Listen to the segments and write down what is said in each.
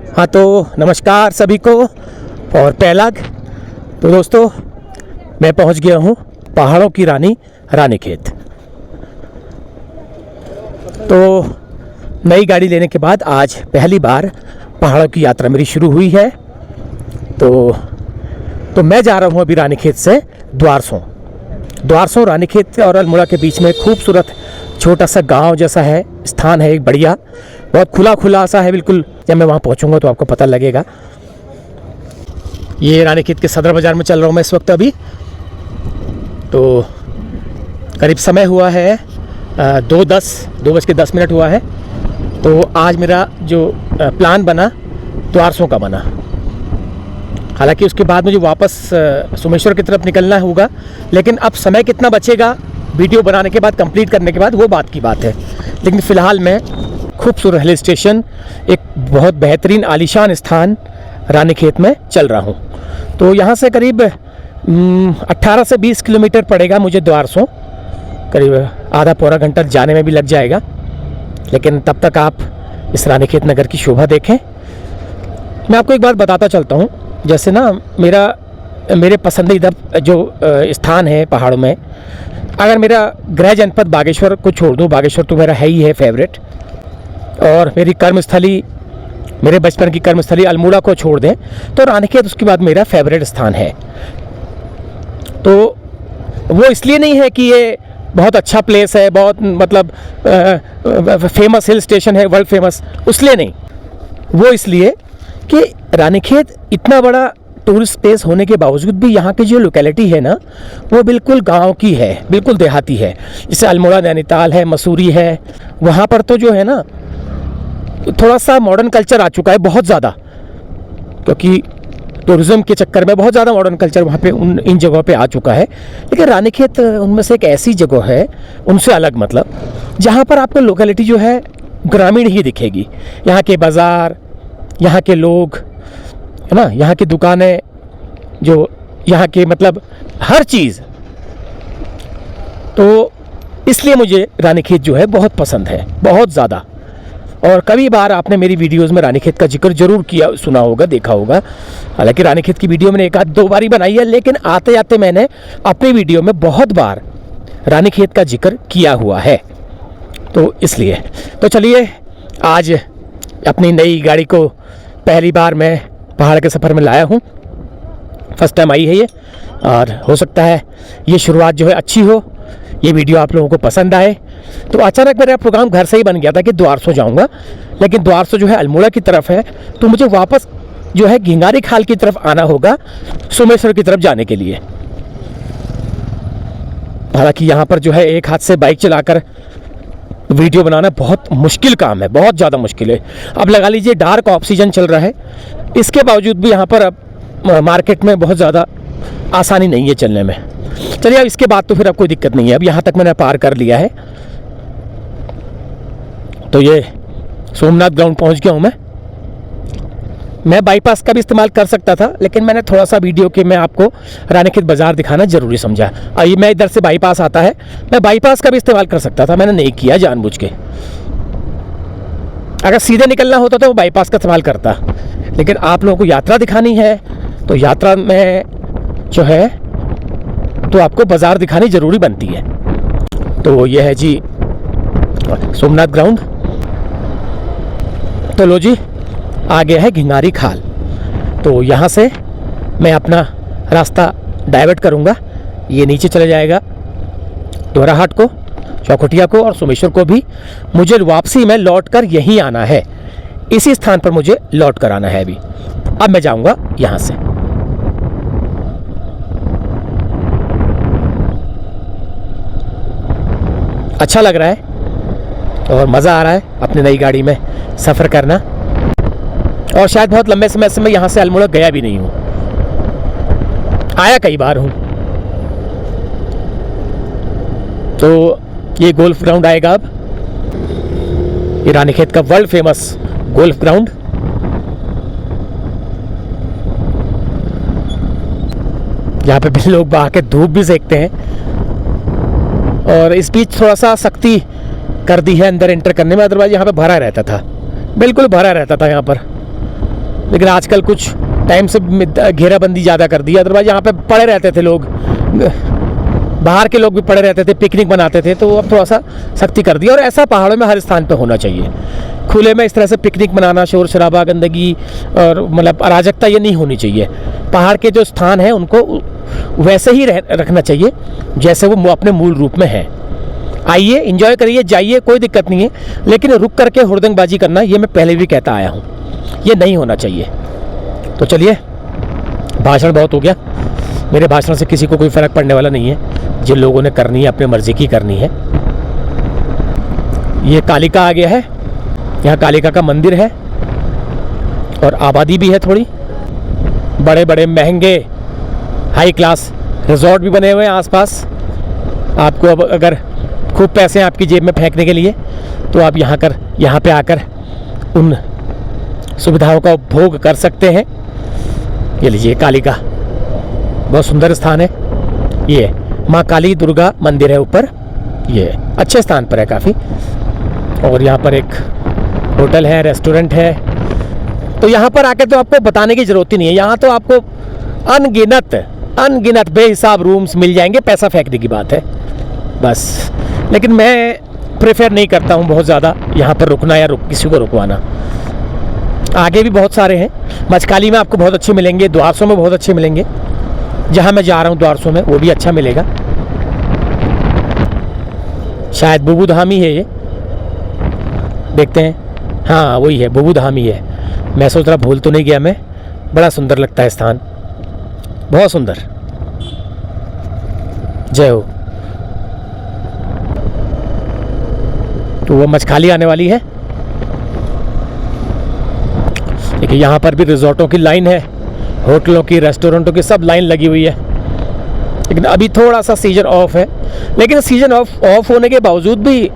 हाँ तो नमस्कार सभी को और पैलाग। तो दोस्तों मैं पहुंच गया हूं पहाड़ों की रानी रानीखेत। तो नई गाड़ी लेने के बाद आज पहली बार पहाड़ों की यात्रा मेरी शुरू हुई है। तो मैं जा रहा हूं अभी रानीखेत से द्वारसों रानीखेत और अल्मोड़ा के बीच में खूबसूरत छोटा सा गांव जैसा है, स्थान है एक बढ़िया, बहुत खुला सा है बिल्कुल। जब मैं वहाँ पहुँचूँगा तो आपको पता लगेगा। ये रानीखेत के सदर बाज़ार में चल रहा हूँ मैं इस वक्त अभी। तो करीब समय हुआ है 2:10 हुआ है। तो आज मेरा जो प्लान बना द्वारसों का बना। हालांकि उसके बाद मुझे वापस सोमेश्वर की तरफ निकलना होगा, लेकिन अब समय कितना बचेगा वीडियो बनाने के बाद, कंप्लीट करने के बाद, वो बात की बात है। लेकिन फ़िलहाल मैं खूबसूरत हिल स्टेशन, एक बहुत बेहतरीन आलीशान स्थान रानीखेत में चल रहा हूँ। तो यहाँ से करीब 18 से 20 किलोमीटर पड़ेगा मुझे द्वारसों। करीब आधा पौना घंटा जाने में भी लग जाएगा, लेकिन तब तक आप इस रानीखेत नगर की शोभा देखें। मैं आपको एक बात बताता चलता हूँ। जैसे ना मेरे पसंदीदा जो स्थान है पहाड़ों में, अगर मेरा गृह जनपद बागेश्वर को छोड़ दूँ, बागेश्वर तो मेरा है ही है फेवरेट, और मेरी कर्मस्थली, मेरे बचपन की कर्मस्थली अल्मोड़ा को छोड़ दें तो रानीखेत उसके बाद मेरा फेवरेट स्थान है। तो वो इसलिए नहीं है कि ये बहुत अच्छा प्लेस है, बहुत मतलब फेमस हिल स्टेशन है, वर्ल्ड फेमस, उसलिए नहीं। वो इसलिए कि रानीखेत इतना बड़ा टूरिस्ट प्लेस होने के बावजूद भी यहाँ की जो लोकेलिटी है ना, वो बिल्कुल गांव की है, बिल्कुल देहाती है। जैसे अल्मोड़ा नैनीताल है, मसूरी है, वहाँ पर तो जो है ना थोड़ा सा मॉडर्न कल्चर आ चुका है, बहुत ज़्यादा, क्योंकि टूरिज़्म के चक्कर में बहुत ज़्यादा मॉडर्न कल्चर वहाँ पे इन जगहों पे आ चुका है। लेकिन रानीखेत उनमें से एक ऐसी जगह है, उनसे अलग मतलब, जहाँ पर आपको लोकेलिटी जो है ग्रामीण ही दिखेगी। यहाँ के बाज़ार, यहाँ के लोग, है ना, यहाँ की दुकानें, जो यहाँ के मतलब हर चीज़। तो इसलिए मुझे रानीखेत जो है बहुत पसंद है, बहुत ज़्यादा। और कई बार आपने मेरी वीडियोस में रानीखेत का जिक्र जरूर किया, सुना होगा, देखा होगा। हालांकि रानीखेत की वीडियो मैंने एक आध दो बार ही बनाई है, लेकिन आते आते मैंने अपनी वीडियो में बहुत बार रानीखेत का जिक्र किया हुआ है। तो इसलिए तो चलिए आज अपनी नई गाड़ी को पहली बार मैं पहाड़ के सफ़र में लाया हूँ। फर्स्ट टाइम आई है ये, और हो सकता है ये शुरुआत जो है अच्छी हो, ये वीडियो आप लोगों को पसंद आए। तो अचानक मेरा प्रोग्राम घर से ही बन गया था कि द्वारसों जाऊंगा, लेकिन द्वारसों जो है अल्मोड़ा की तरफ है, तो मुझे वापस जो है घिंगारी खाल की तरफ आना होगा सोमेश्वर की तरफ जाने के लिए। हालांकि यहाँ पर जो है एक हाथ से बाइक चलाकर वीडियो बनाना बहुत मुश्किल काम है, बहुत ज़्यादा मुश्किल है। अब लगा लीजिए डार्क ऑफ सीजन चल रहा है, इसके बावजूद भी यहाँ पर अब मार्केट में बहुत ज़्यादा आसानी नहीं है चलने में। चलिए अब इसके बाद तो फिर अब कोई दिक्कत नहीं है। अब यहाँ तक मैंने पार कर लिया है। तो ये सोमनाथ ग्राउंड पहुँच गया हूँ मैं बाईपास का भी इस्तेमाल कर सकता था, लेकिन मैंने थोड़ा सा वीडियो के में आपको रानीखेत बाज़ार दिखाना ज़रूरी समझा। ये मैं इधर से बाईपास आता है, मैं बाईपास का भी इस्तेमाल कर सकता था, मैंने नहीं किया जानबूझ के। अगर सीधे निकलना होता तो वो बाईपास का इस्तेमाल करता, लेकिन आप लोगों को यात्रा दिखानी है तो यात्रा में जो है तो आपको बाज़ार दिखानी ज़रूरी बनती है। तो ये है जी सोमनाथ ग्राउंड। तो लो जी, आ गया है घिंगारी खाल। तो यहाँ से मैं अपना रास्ता डाइवर्ट करूँगा, ये नीचे चले जाएगा दोराहाट को, चौखुटिया को और सोमेश्वर को भी। मुझे वापसी में लौट कर यहीं आना है, इसी स्थान पर मुझे लौट कर आना है अभी। अब मैं जाऊँगा यहाँ से। अच्छा लग रहा है और मज़ा आ रहा है अपनी नई गाड़ी में सफ़र करना, और शायद बहुत लंबे समय से मैं यहाँ से अल्मोड़ा गया भी नहीं हूँ, आया कई बार हूँ। तो ये गोल्फ ग्राउंड आएगा अब, ये रानीखेत का वर्ल्ड फेमस गोल्फ ग्राउंड। यहाँ पे भी लोग आके धूप भी सेकते हैं, और इस बीच थोड़ा सा सख्ती कर दी है अंदर एंटर करने में, अदरवाइज यहाँ पे भरा रहता था, बिल्कुल भरा रहता था यहाँ पर। लेकिन आजकल कुछ टाइम से घेराबंदी ज़्यादा कर दी। अदरवाइज यहाँ पे पड़े रहते थे लोग, बाहर के लोग भी पड़े रहते थे, पिकनिक बनाते थे, तो अब थोड़ा सा सख्ती कर दी। और ऐसा पहाड़ों में हर स्थान पे होना चाहिए। खुले में इस तरह से पिकनिक मनाना, शोर शराबा, गंदगी और मतलब अराजकता ये नहीं होनी चाहिए। पहाड़ के जो स्थान हैं उनको वैसे ही रखना चाहिए जैसे वो अपने मूल रूप में है। आइए, एंजॉय करिए, जाइए, कोई दिक्कत नहीं है, लेकिन रुक करके हुड़दंगबाजी करना ये मैं पहले भी कहता आया हूँ, ये नहीं होना चाहिए। तो चलिए, भाषण बहुत हो गया। मेरे भाषण से किसी को कोई फ़र्क पड़ने वाला नहीं है। जिन लोगों ने करनी है अपने मर्ज़ी की करनी है। ये कालिका आ गया है, यहाँ कालिका का मंदिर है और आबादी भी है थोड़ी। बड़े बड़े महंगे हाई क्लास रिजॉर्ट भी बने हुए हैं आसपास। आपको अब अगर खूब पैसे हैं आपकी जेब में फेंकने के लिए तो आप यहाँ पे आकर उन सुविधाओं का उपभोग कर सकते हैं। ये लीजिए कालिका, बहुत सुंदर स्थान है। ये माँ काली दुर्गा मंदिर है ऊपर, ये अच्छे स्थान पर है काफ़ी। और यहाँ पर एक होटल है, रेस्टोरेंट है। तो यहाँ पर आके तो आपको बताने की ज़रूरत ही नहीं है। यहाँ तो आपको अनगिनत बेहिसाब रूम्स मिल जाएंगे। पैसा फेंकने की बात है बस। लेकिन मैं प्रेफर नहीं करता हूँ बहुत ज़्यादा यहाँ पर रुकना या किसी को रुकवाना। आगे भी बहुत सारे हैं। मचकाली में आपको बहुत अच्छे मिलेंगे, द्वारसों में बहुत अच्छे मिलेंगे। जहाँ मैं जा रहा हूँ द्वारसों में, वो भी अच्छा मिलेगा। शायद बुबू धाम ही है ये, देखते हैं। हाँ वही है, बुबू धाम ही है। मैं सोच रहा भूल तो नहीं गया मैं। बड़ा सुंदर लगता है स्थान, बहुत सुंदर। जय हो। तो वो मचखाली आने वाली है। देखिए यहाँ पर भी रिजॉर्टों की लाइन है, होटलों की, रेस्टोरेंटों की, सब लाइन लगी हुई है। लेकिन अभी थोड़ा सा सीजन ऑफ है। लेकिन सीजन ऑफ होने के बावजूद भी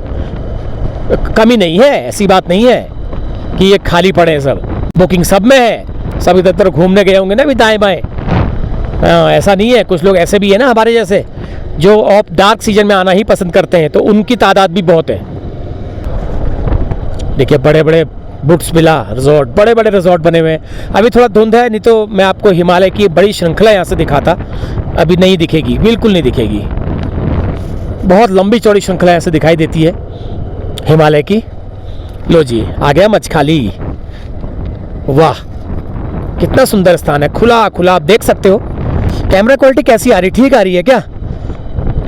कमी नहीं है। ऐसी बात नहीं है कि ये खाली पड़े हैं सब। बुकिंग सब में है। सब इधर उधर घूमने गए होंगे ना भी दाएँ बाएँ। ऐसा नहीं है। कुछ लोग ऐसे भी है ना हमारे जैसे, जो ऑफ डार्क सीजन में आना ही पसंद करते हैं, तो उनकी तादाद भी बहुत है। देखिए बड़े बड़े बुट्स विला रिजॉर्ट, बड़े बड़े रिजॉर्ट बने हुए हैं। अभी थोड़ा धुंध है, नहीं तो मैं आपको हिमालय की बड़ी श्रृंखला यहाँ से दिखाता। अभी नहीं दिखेगी, बिल्कुल नहीं दिखेगी। बहुत लंबी चौड़ी श्रृंखला यहाँ से दिखाई देती है हिमालय की। लो जी, आ गया मचखाली। वाह, कितना सुंदर स्थान है, खुला खुला। आप देख सकते हो। कैमरा क्वालिटी कैसी आ रही, ठीक आ रही है क्या?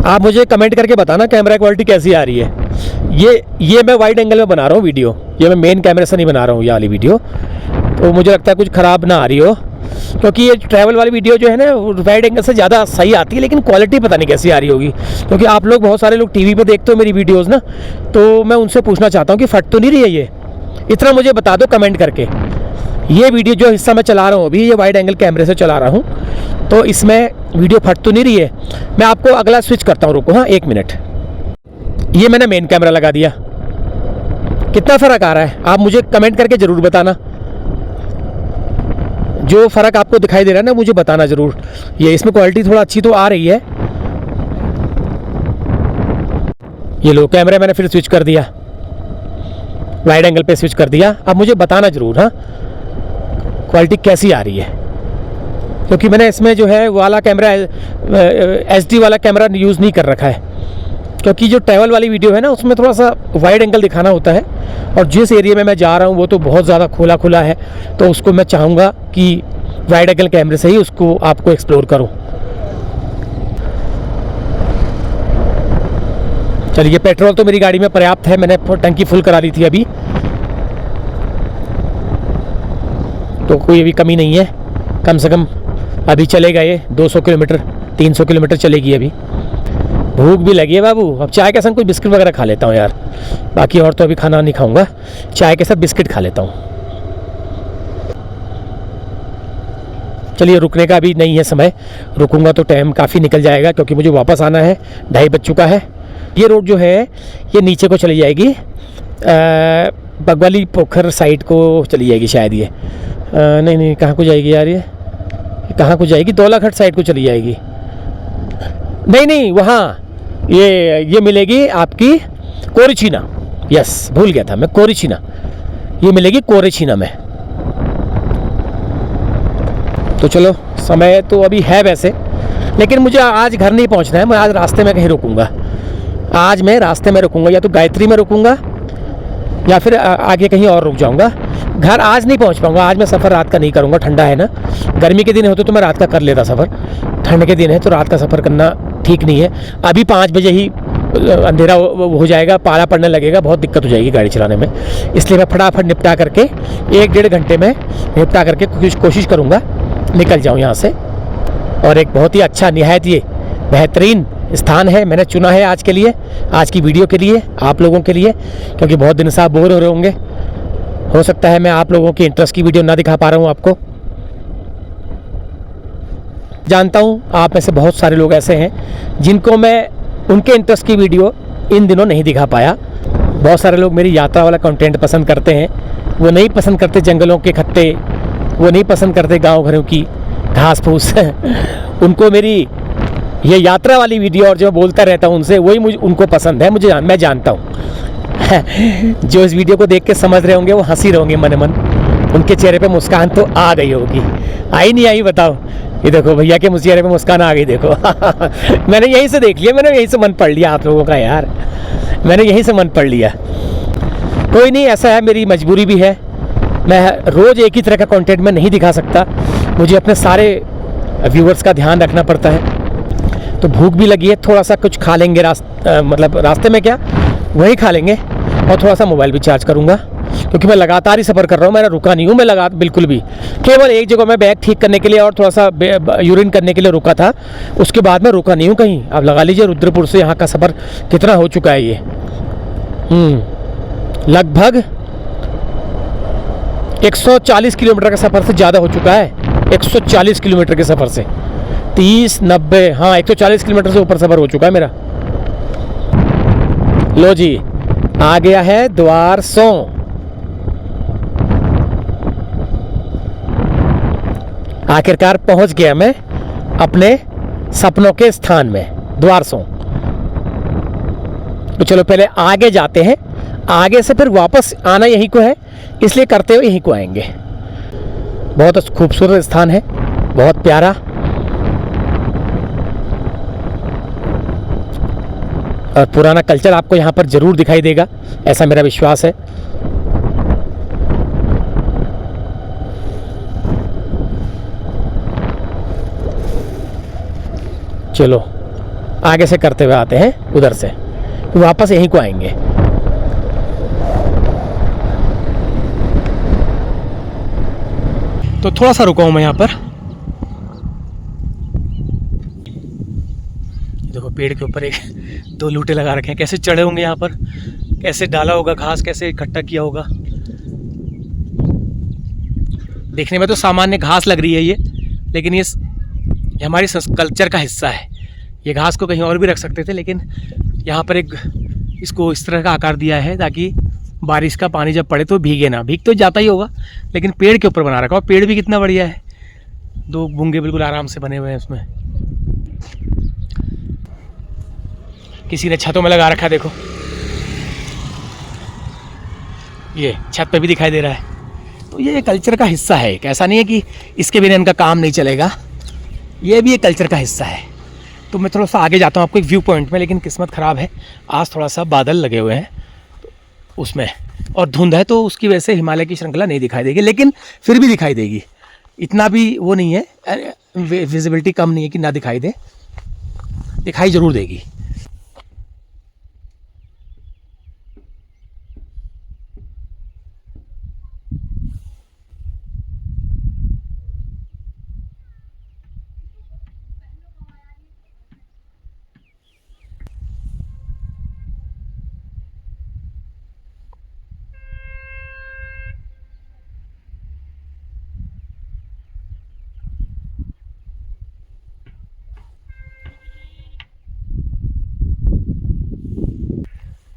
आप मुझे कमेंट करके बताना कैमरा क्वालिटी कैसी आ रही है। ये मैं वाइड एंगल में बना रहा हूँ वीडियो, ये मैं मेन कैमरे से नहीं बना रहा हूँ ये वाली वीडियो। तो मुझे लगता है कुछ ख़राब ना आ रही हो, क्योंकि ये ट्रैवल वाली वीडियो जो है ना वाइड एंगल से ज़्यादा सही आती है। लेकिन क्वालिटी पता नहीं कैसी आ रही होगी, क्योंकि आप लोग बहुत सारे लोग टीवी पे देखते हो मेरी वीडियोज़ ना, तो मैं उनसे पूछना चाहता हूँ कि फट तो नहीं रही है ये? इतना मुझे बता दो कमेंट करके। ये वीडियो जो हिस्सा मैं चला रहा हूँ अभी, ये वाइड एंगल कैमरे से चला रहा हूँ, तो इसमें वीडियो फट तो नहीं रही है? मैं आपको अगला स्विच करता हूँ, रुको हाँ 1 मिनट। ये मैंने मेन कैमरा लगा दिया। कितना फ़र्क आ रहा है आप मुझे कमेंट करके ज़रूर बताना। जो फ़र्क आपको दिखाई दे रहा है ना, मुझे बताना ज़रूर। ये इसमें क्वालिटी थोड़ा अच्छी तो आ रही है। ये लो, कैमरा मैंने फिर स्विच कर दिया, वाइड एंगल पे स्विच कर दिया। अब मुझे बताना ज़रूर हाँ क्वालिटी कैसी आ रही है, क्योंकि मैंने इसमें जो है वाला कैमरा HD वाला कैमरा यूज़ नहीं कर रखा है, क्योंकि जो ट्रैवल वाली वीडियो है ना उसमें थोड़ा सा वाइड एंगल दिखाना होता है। और जिस एरिया में मैं जा रहा हूँ वो तो बहुत ज़्यादा खुला खुला है, तो उसको मैं चाहूँगा कि वाइड एंगल कैमरे से ही उसको आपको एक्सप्लोर करूँ। चलिए, पेट्रोल तो मेरी गाड़ी में पर्याप्त है, मैंने टंकी फुल करा ली थी अभी, तो कोई अभी कमी नहीं है। कम से कम अभी चलेगा ये 200 किलोमीटर 300 किलोमीटर चलेगी अभी। भूख भी लगी है बाबू। अब चाय के संग कोई बिस्किट वगैरह खा लेता हूँ यार, बाकी और तो अभी खाना नहीं खाऊंगा, चाय के साथ बिस्किट खा लेता हूँ। चलिए, रुकने का अभी नहीं है समय, रुकूंगा तो टाइम काफ़ी निकल जाएगा, क्योंकि मुझे वापस आना है, 2:30 बज चुका है। ये रोड जो है ये नीचे को चली जाएगी, बगवाली पोखर साइड को चली जाएगी शायद। ये नहीं, कहाँ को जाएगी यार? ये कहाँ को जाएगी? दौलाघाट साइड को चली जाएगी। नहीं, वहाँ ये मिलेगी आपकी कोरिछीना। यस, भूल गया था मैं, कोरिछीना। ये मिलेगी कोरिछीना में। तो चलो, समय तो अभी है वैसे, लेकिन मुझे आज घर नहीं पहुंचना है। मैं आज रास्ते में कहीं रुकूंगा। आज मैं रास्ते में रुकूंगा, या तो गायत्री में रुकूंगा या फिर आगे कहीं और रुक जाऊंगा। घर आज नहीं पहुंच पाऊंगा। आज मैं सफ़र रात का नहीं करूंगा, ठंडा है ना। गर्मी के दिन होते तो मैं रात का कर लेता सफ़र, ठंड के दिन है तो रात का सफ़र करना ठीक नहीं है। अभी 5 बजे ही अंधेरा हो जाएगा, पाला पड़ने लगेगा, बहुत दिक्कत हो जाएगी गाड़ी चलाने में। इसलिए मैं फटाफट निपटा करके 1-1.5 घंटे में निपटा करके कोशिश करूँगा निकल जाऊँ यहाँ से। और एक बहुत ही अच्छा, निहायत ये बेहतरीन स्थान है मैंने चुना है आज के लिए, आज की वीडियो के लिए, आप लोगों के लिए, क्योंकि बहुत दिन से आप बोर हो रहे होंगे। हो सकता है मैं आप लोगों की इंटरेस्ट की वीडियो ना दिखा पा रहा हूँ आपको। जानता हूँ आप में से बहुत सारे लोग ऐसे हैं जिनको मैं उनके इंटरेस्ट की वीडियो इन दिनों नहीं दिखा पाया। बहुत सारे लोग मेरी यात्रा वाला कंटेंट पसंद करते हैं, वो नहीं पसंद करते जंगलों के खत्ते, वो नहीं पसंद करते गांव घरों की घास फूस उनको मेरी ये यात्रा वाली वीडियो और जो मैं बोलता रहता हूँ उनसे, वही मुझे उनको पसंद है। मैं जानता हूँ जो इस वीडियो को देख के समझ रहे होंगे वो हंसी रहे होंगे मन मन, उनके चेहरे पे मुस्कान तो आ गई होगी। आई नहीं आई बताओ? ये देखो भैया के चेहरे पे मुस्कान आ गई, देखो मैंने यहीं से देख लिया, मैंने यहीं से मन पढ़ लिया आप लोगों का यार, मैंने यहीं से मन पढ़ लिया। कोई नहीं, ऐसा है, मेरी मजबूरी भी है। मैं रोज़ एक ही तरह का कंटेंट में नहीं दिखा सकता, मुझे अपने सारे व्यूअर्स का ध्यान रखना पड़ता है। तो भूख भी लगी है, थोड़ा सा कुछ खा लेंगे मतलब रास्ते में, क्या वही खा लेंगे, और थोड़ा सा मोबाइल भी चार्ज करूँगा, क्योंकि मैं लगातार ही सफ़र कर रहा हूँ, मैंने रुका नहीं हूँ। मैं बिल्कुल भी, केवल एक जगह मैं बैग ठीक करने के लिए और थोड़ा सा यूरिन करने के लिए रुका था, उसके बाद मैं रुका नहीं हूँ कहीं। आप लगा लीजिए रुद्रपुर से यहाँ का सफ़र कितना हो चुका है ये, लगभग 140 किलोमीटर का सफ़र से ज़्यादा हो चुका है। 140 किलोमीटर के सफ़र से 30-90, हाँ 140 किलोमीटर से ऊपर सफ़र हो चुका है मेरा। लो जी, आ गया है द्वारसों। आखिरकार पहुंच गया मैं अपने सपनों के स्थान में, द्वारसों। तो चलो पहले आगे जाते हैं, आगे से फिर वापस आना यहीं को है, इसलिए करते हुए यहीं को आएंगे। बहुत खूबसूरत स्थान है, बहुत प्यारा। और पुराना कल्चर आपको यहाँ पर ज़रूर दिखाई देगा, ऐसा मेरा विश्वास है। चलो आगे से करते हुए आते हैं, उधर से वापस यहीं को आएंगे। तो थोड़ा सा रुका हूँ मैं यहाँ पर, देखो पेड़ के ऊपर 1-2 लूटे लगा रखे हैं। कैसे चढ़े होंगे यहाँ पर, कैसे डाला होगा घास, कैसे इकट्ठा किया होगा। देखने में तो सामान्य घास लग रही है ये, लेकिन ये हमारी कल्चर का हिस्सा है। ये घास को कहीं और भी रख सकते थे, लेकिन यहाँ पर इसको इस तरह का आकार दिया है ताकि बारिश का पानी जब पड़े तो भीगे ना। भीग तो जाता ही होगा, लेकिन पेड़ के ऊपर बना रखा। और पेड़ भी कितना बढ़िया है, 2 बूंगे बिल्कुल आराम से बने हुए हैं उसमें। किसी ने छतों में लगा रखा है, देखो ये छत पे भी दिखाई दे रहा है। तो ये कल्चर का हिस्सा है, ऐसा नहीं है कि इसके बिना इनका काम नहीं चलेगा, ये भी एक कल्चर का हिस्सा है। तो मैं थोड़ा सा आगे जाता हूँ आपको एक व्यू पॉइंट में, लेकिन किस्मत ख़राब है, आज थोड़ा सा बादल लगे हुए हैं उसमें, और धुंध है, तो उसकी वजह से हिमालय की श्रृंखला नहीं दिखाई देगी, लेकिन फिर भी दिखाई देगी। इतना भी वो नहीं है, विजिबिलिटी कम नहीं है कि ना दिखाई दे, दिखाई ज़रूर देगी।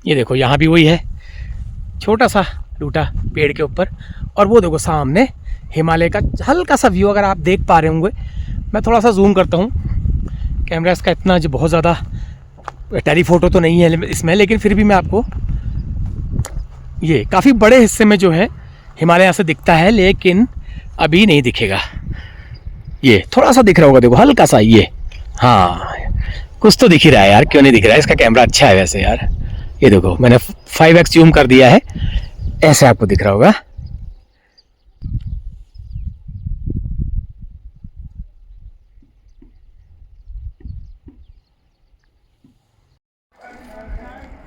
ये देखो यहाँ भी वही है, छोटा सा लूटा पेड़ के ऊपर, और वो देखो सामने हिमालय का हल्का सा व्यू अगर आप देख पा रहे होंगे। मैं थोड़ा सा जूम करता हूँ, कैमरा इसका इतना जो बहुत ज़्यादा टेलीफोटो तो नहीं है इसमें, लेकिन फिर भी मैं आपको ये काफ़ी बड़े हिस्से में जो है हिमालय यहाँ से दिखता है, लेकिन अभी नहीं दिखेगा। ये थोड़ा सा दिख रहा होगा, देखो हल्का सा ये, हाँ कुछ तो दिख ही रहा है यार, क्यों नहीं दिख रहा है, इसका कैमरा अच्छा है वैसे यार। ये देखो मैंने 5x जूम कर दिया है, ऐसे आपको दिख रहा होगा।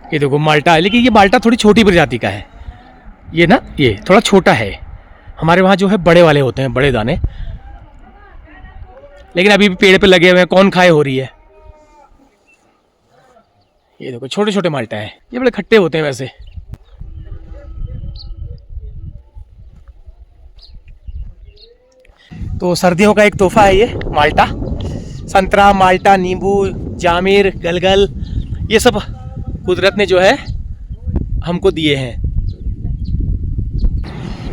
ये देखो माल्टा है, लेकिन ये माल्टा थोड़ी छोटी प्रजाति का है ये ना, ये थोड़ा छोटा है। हमारे वहाँ जो है बड़े वाले होते हैं, बड़े दाने, लेकिन अभी भी पेड़ पे लगे हुए हैं, कौन खाए हो रही है। ये देखो छोटे छोटे माल्टा है, ये बड़े खट्टे होते हैं वैसे। तो सर्दियों का एक तोहफा है ये माल्टा। संतरा, माल्टा, नींबू, जामिर, गलगल, ये सब कुदरत ने जो है हमको दिए हैं।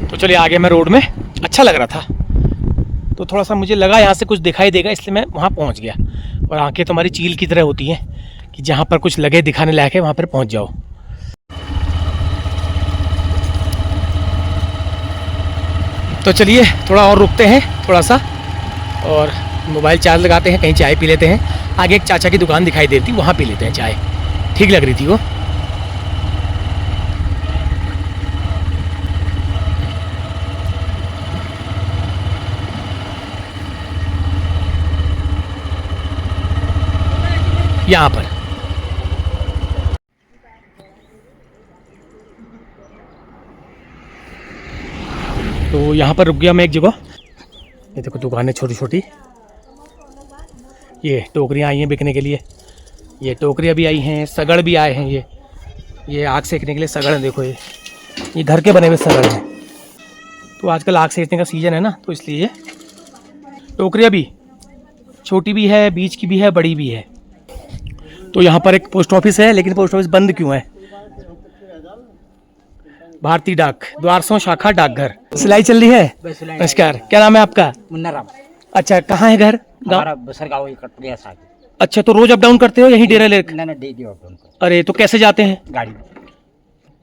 तो चलिए आगे मैं रोड में, अच्छा लग रहा था तो थोड़ा सा मुझे लगा यहाँ से कुछ दिखाई देगा, इसलिए मैं वहाँ पहुँच गया। और आंखें तो हमारी चील की तरह होती हैं कि जहाँ पर कुछ लगे दिखाने लायक है वहाँ पर पहुँच जाओ। तो चलिए थोड़ा और रुकते हैं थोड़ा सा, और मोबाइल चार्ज लगाते हैं, कहीं चाय पी लेते हैं। आगे एक चाचा की दुकान दिखाई दे रही थी, वहाँ पी लेते हैं चाय, ठीक लग रही थी वो। यहाँ पर तो यहाँ पर रुक गया मैं एक जगह। ये देखो दुकानें छोटी छोटी, ये टोकरियाँ आई हैं बिकने के लिए, ये टोकरियाँ भी आई हैं, सगड़ भी आए हैं। ये आग सेकने के लिए सगड़ है, देखो ये घर के बने हुए सगड़ हैं। तो आजकल आग सेकने का सीज़न है ना, तो इसलिए ये टोकरियाँ भी छोटी भी है, बीच की भी है, बड़ी भी है। तो यहाँ पर एक पोस्ट ऑफिस है, लेकिन पोस्ट ऑफिस बंद क्यों है? भारतीय डाक, द्वारसों शाखा डाकघर। सिलाई चल रही है? नमस्कार, क्या नाम है आपका? मुन्ना राम। अच्छा, कहाँ है घर? हमारा बसर गाँव कटरिया साहब। अच्छा, तो रोज अप डाउन करते हो यही डेरा लेकर? नहीं डे अप डाउन। अरे तो कैसे जाते हैं? गाड़ी,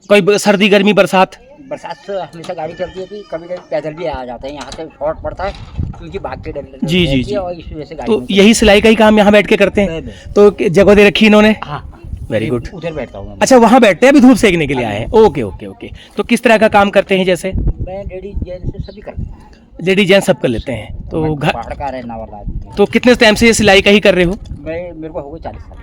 कोई सर्दी गर्मी बरसात? बरसात से हमेशा गाड़ी चलती है, कभी कभी पैदल भी आ जाते हैं। यहाँ से शॉर्ट पड़ता है क्योंकि भाग के डर जी जी जी। और इस वजह से तो यही सिलाई का ही काम यहाँ बैठ के करते हैं? तो जगह दे रखी इन्होंने? हाँ, वेरी गुड। उधर बैठता हूँ। अच्छा, वहाँ बैठते हैं, अभी धूप सेकने के लिए आए हैं। Okay okay okay. तो किस तरह का काम करते हैं? जैसे मैं लेडीज जेंट्स सभी करता हूँ। लेडीज जेंट्स सब कर लेते हैं। तो घर पहाड़ का रहना वाला। तो कितने टाइम से ये सिलाई का ही कर रहे हो? मेरे को हो गए 40 साल।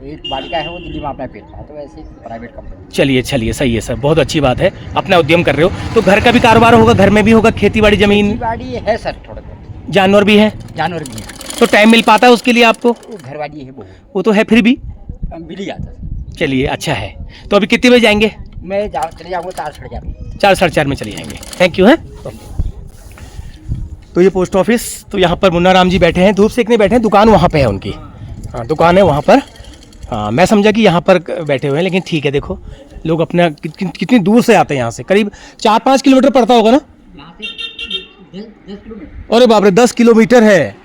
एक बालिका है, वो दिल्ली में अपना पेट था, तो ऐसे प्राइवेट कंपनी। चलिए चलिए, सही है सर, बहुत अच्छी बात है, अपना उद्यम कर रहे हो। तो घर का भी कारोबार होगा, घर में भी होगा, खेती बाड़ी, जमीन, बाड़ी है सर, थोड़ा बहुत। जानवर भी है? जानवर भी है। तो टाइम मिल पाता है उसके लिए आपको? घर वाली है वो तो है, फिर भी मिल ही जाता है। चलिए अच्छा है। तो अभी कितने बजे जाएंगे? मैं चले जाऊँगा 4-4:30 में। 4-4:30 में चले जाएंगे। थैंक यू है। तो ये पोस्ट ऑफिस, तो यहाँ पर मुन्ना राम जी बैठे हैं, धूप सेकने बैठे हैं, दुकान वहाँ पे है उनकी। हाँ, दुकान है वहाँ पर। हाँ, मैं समझा कि यहाँ पर बैठे हुए हैं, लेकिन ठीक है। देखो लोग अपना कितनी दूर से आते हैं, यहाँ से करीब 4-5 किलोमीटर पड़ता होगा ना? 10 किलोमीटर। अरे बाप रे, 10 किलोमीटर है।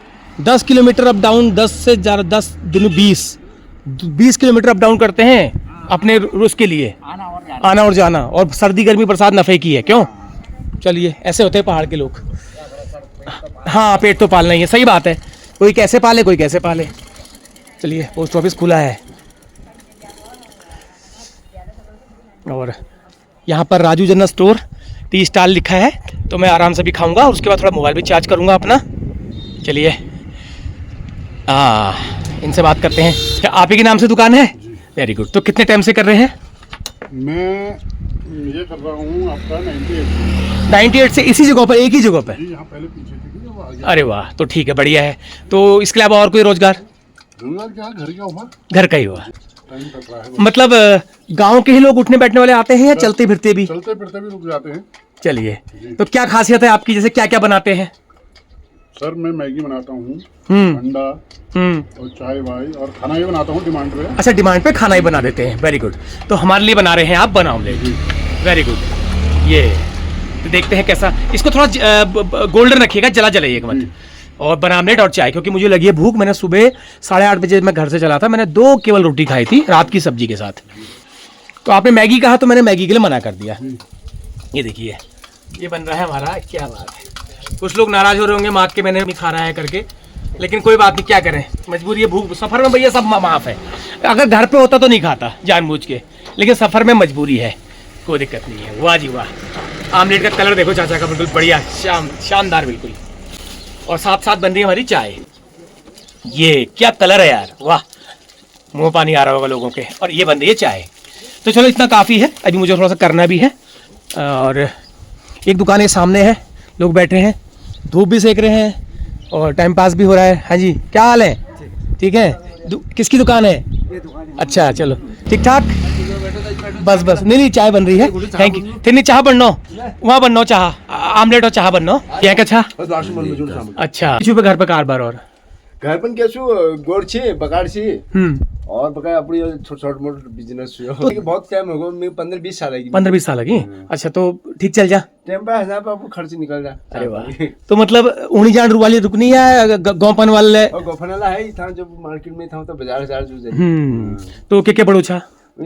10 किलोमीटर अप डाउन, 10 से ज़्यादा, 10 दिन 20 किलोमीटर अप डाउन करते हैं अपने उसके लिए, आना और जाना। और सर्दी गर्मी बरसात नफ़े की है, क्यों? चलिए, ऐसे होते हैं पहाड़ के लोग। हाँ, पेट तो पालना ही है, सही बात है। कोई कैसे पाले, कोई कैसे पाले। चलिए, पोस्ट ऑफिस खुला है और यहाँ पर Raju general store tea stall लिखा है। तो मैं आराम से भी खाऊंगा और उसके बाद थोड़ा मोबाइल भी चार्ज करूंगा अपना। चलिए इनसे बात करते हैं। क्या आप ही के नाम से दुकान है? Very good. तो कितने टाइम से कर रहे हैं? मैं ये कर रहा हूँ आपका 98 से इसी जगह पर, एक ही जगह पर? यहाँ पहले पीछे थी वो आगे। अरे वाह, तो ठीक है, बढ़िया है। तो इसके अलावा और कोई रोजगार? क्या घर का हुआ? घर का ही हुआ। टाइम कट रहा है। मतलब गांव के ही लोग उठने बैठने वाले आते हैं या चलते फिरते भी? चलते फिरते भी रुक जाते हैं। चलिए, तो क्या खासियत है आपकी, जैसे क्या क्या बनाते हैं? सर मैं मैगी बनाता हूँ, हम्म अंडा और चाय वाय, और खाना भी बनाता हूँ डिमांड पे। अच्छा, डिमांड पे खाना ही बना देते हैं, वेरी गुड। तो हमारे लिए बना रहे हैं आप बना ऑमलेट, वेरी गुड। ये तो देखते हैं कैसा, इसको थोड़ा गोल्डन रखिएगा, जला जलाइएगा मत। और बना ऑमलेट और चाय, क्योंकि मुझे लगी है भूख। मैंने सुबह 8:30 बजे मैं घर से चला था, मैंने 2 केवल रोटी खाई थी रात की सब्जी के साथ। तो आपने मैगी कहा तो मैंने मैगी के लिए मना कर दिया। ये देखिए, ये बन रहा है हमारा, क्या बात है, कुछ लोग नाराज हो रहे होंगे माँ के मैंने नहीं खा रहा है करके, लेकिन कोई बात नहीं, क्या करें, मजबूरी है, भूख सफ़र में भैया सब माफ़ है। अगर घर पे होता तो नहीं खाता जानबूझ के, लेकिन सफ़र में मजबूरी है, कोई दिक्कत नहीं है। वाह जी वाह, आमलेट का कलर देखो चाचा का, बिल्कुल बढ़िया शानदार बिल्कुल। और साथ साथ बन रही है हमारी चाय। ये क्या कलर है यार, वाह, मुंह पानी आ रहा होगा लोगों के। और ये बन रही है चाय। तो चलो इतना काफ़ी है, अभी मुझे थोड़ा सा करना भी है। और एक दुकान है सामने है, लोग बैठे हैं, धूप भी सेक रहे हैं और टाइम पास भी हो रहा है। हाँ जी, क्या हाल है? ठीक है। किसकी दुकान है? अच्छा चलो ठीक ठाक, बस बस, नहीं चाय बन रही है, थैंक यू। तेरी चाह बनना वहाँ बनना, चाह आमलेट और चाह बनना क्या क्या चाह। अच्छा पे घर पे कारबार और घर पण कैसु गोड़ छे बगाड़ छे और बका अपनी छोट मोट बिजनेस छे। तो बहुत टाइम हो गयो, मैं 15-20 साल की। 15-20 साल की। अच्छा तो ठीक चल जा, टाइम पे हजार पे खर्च निकल जा। अरे वाह। तो मतलब उनी जान वाली रुकनी है गौपन वाले और गोफन वाला है था, जब मार्केट में था तो बाजार जो तो क्या बड़ो छा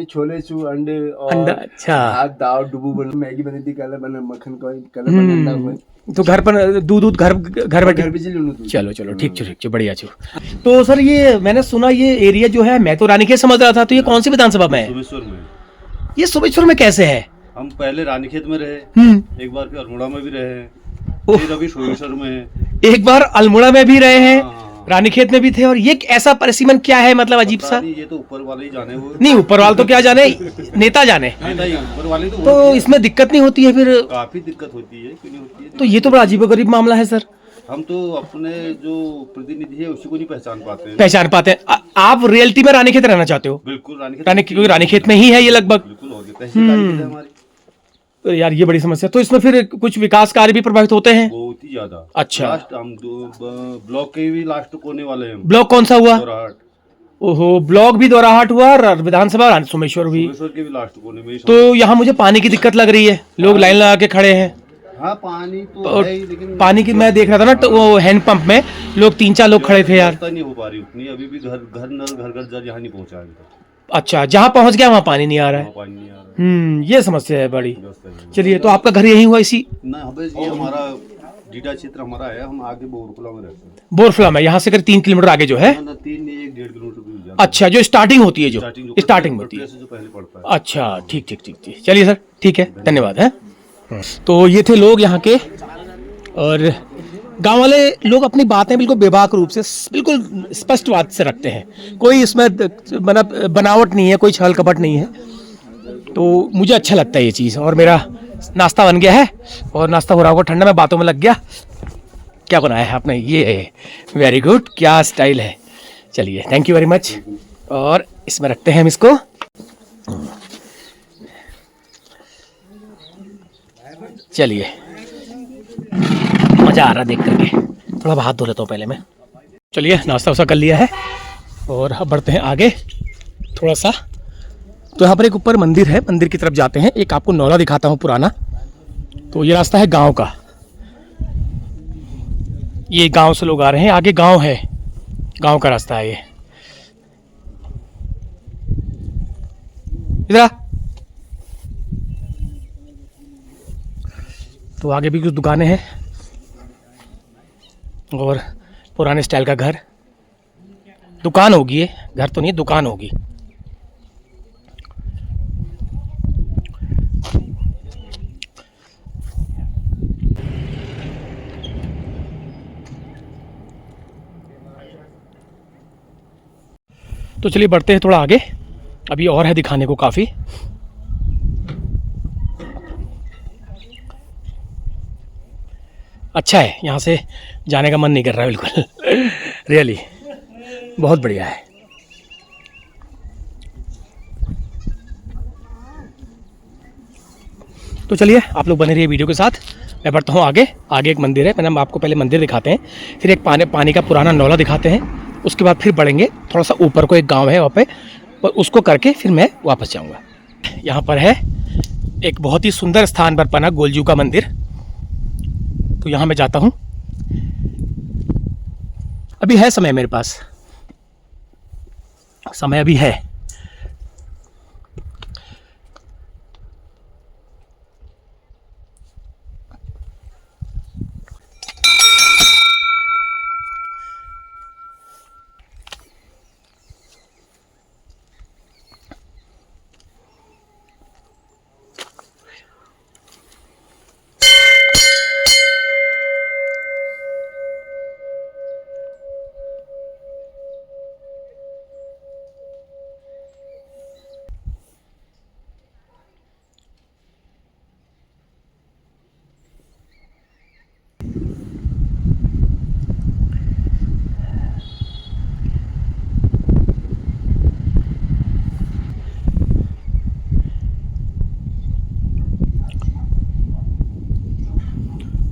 छोले छू अंडे और अंडा। अच्छा भात दाल डुबू बन मैगी बनी थी, कल बने मक्खन का कल बने अंडा हुए। तो घर पर दूध घर बैठे। घर बिजली लूं। चलो चलो ठीक ठीक बढ़िया छो। तो सर ये मैंने सुना ये एरिया जो है, मैं तो रानीखेत समझ रहा था, तो ये कौन सी विधानसभा में है? सुमेश्वर में। ये सुमेश्वर में कैसे है? हम पहले रानीखेत में रहे, एक बार फिर अल्मोड़ा में भी रहे हैं, फिर अभी सुमेश्वर में है। एक बार अल्मोड़ा में भी रहे हैं, हाँ। रानीखेत में भी थे। और ये ऐसा परिसीमन क्या है, मतलब अजीब सा? ये तो ऊपर वाले ही जाने, वो नहीं ऊपर वाले तो क्या जाने, नेता जाने। ऊपर वाले तो इसमें दिक्कत नहीं होती है फिर? काफी दिक्कत होती है, क्यों नहीं होती है? तो ये तो बड़ा अजीबोगरीब मामला है सर। हम तो अपने जो प्रतिनिधि है उसी को नहीं पहचान पाते हैं। पहचान पाते हैं। आप रियलिटी में रानीखेत रहना चाहते हो? बिल्कुल क्योंकि रानीखेत में ही है ये लगभग। बिल्कुल हो गया, तहसील रानीखेत है हमारी। तो यार ये बड़ी समस्या। तो इसमें फिर कुछ विकास कार्य भी प्रभावित होते हैं? बहुत ही ज्यादा। अच्छा। लास्ट हम ब्लॉक के भी लास्ट कोने वाले हैं। ब्लॉक कौन सा हुआ? दोराहाट। ओहो, ब्लॉक भी दोराहाट हुआ और विधानसभा सुमेश्वर भी। सुमेश्वर के भी लास्ट कोने में। तो यहाँ मुझे पानी की दिक्कत लग रही है, लोग लाइन लगा के खड़े हैं। हाँ पानी तो है ही, लेकिन पानी की मैं देख रहा था ना, तो वो हैंडपंप में लोग 3-4 लोग खड़े थे यार। व्यवस्था नहीं हो पा रही उतनी, अभी भी घर घर जल यहाँ नहीं पहुँचा अभी तक। अच्छा, जहाँ पहुँच गया वहाँ पानी नहीं आ रहा है। वहाँ पानी नहीं आ रहा है। ये समस्या है बड़ी। व्यवस्था नहीं है। चलिए, तो आपका घर यही हुआ इसी ना हमें ये हमारा डीडा क्षेत्र हमारा है, हम आगे बोरकुला में रहते हैं। बोरफुला में, यहाँ से करीब 3 किलोमीटर आगे जो है। ना 3-1-1.5 किलोमीटर भी हो जाता है। अच्छा, जो स्टार्टिंग होती है, जो स्टार्टिंग में होती है। जो पहले पड़ता है। अच्छा ठीक ठीक ठीक ठीक, चलिए सर ठीक है, धन्यवाद है। तो ये थे लोग यहाँ के। और गांव वाले लोग अपनी बातें बिल्कुल बेबाक रूप से, बिल्कुल स्पष्ट बात से रखते हैं, कोई इसमें मतलब बनावट नहीं है, कोई छल कपट नहीं है। तो मुझे अच्छा लगता है ये चीज़। और मेरा नाश्ता बन गया है, और नाश्ता हो रहा होगा ठंडा, में बातों में लग गया। क्या बनाया है आपने? ये वेरी गुड, क्या स्टाइल है। चलिए, थैंक यू वेरी मच। और इसमें रखते हैं हम इसको। चलिए, मज़ा आ रहा देख करके। थोड़ा हाथ धो लेता हूँ पहले मैं। चलिए, नाश्ता वास्ता कर लिया है और अब बढ़ते हैं आगे थोड़ा सा। तो यहाँ पर एक ऊपर मंदिर है, मंदिर की तरफ जाते हैं। एक आपको नौला दिखाता हूँ पुराना। तो ये रास्ता है गांव का, ये गांव से लोग आ रहे हैं, आगे गांव है, गांव का रास्ता है ये। इधर। तो आगे भी कुछ दुकानें हैं और पुराने स्टाइल का घर, दुकान होगी ये, घर तो नहीं, दुकान होगी। तो चलिए बढ़ते हैं थोड़ा आगे, अभी और है दिखाने को काफ़ी। अच्छा है, यहाँ से जाने का मन नहीं कर रहा है बिल्कुल। रियली बहुत बढ़िया है। तो चलिए, आप लोग बने रहिए वीडियो के साथ। मैं बढ़ता हूँ आगे। आगे एक मंदिर है, मैंने आपको पहले मंदिर दिखाते हैं, फिर एक पानी का पुराना नौला दिखाते हैं, उसके बाद फिर बढ़ेंगे थोड़ा सा ऊपर को, एक गांव है वहाँ पे, और उसको करके फिर मैं वापस जाऊँगा। यहाँ पर है एक बहुत ही सुंदर स्थान पर बना गोलजू का मंदिर, तो यहाँ मैं जाता हूँ। अभी है समय मेरे पास, समय अभी है।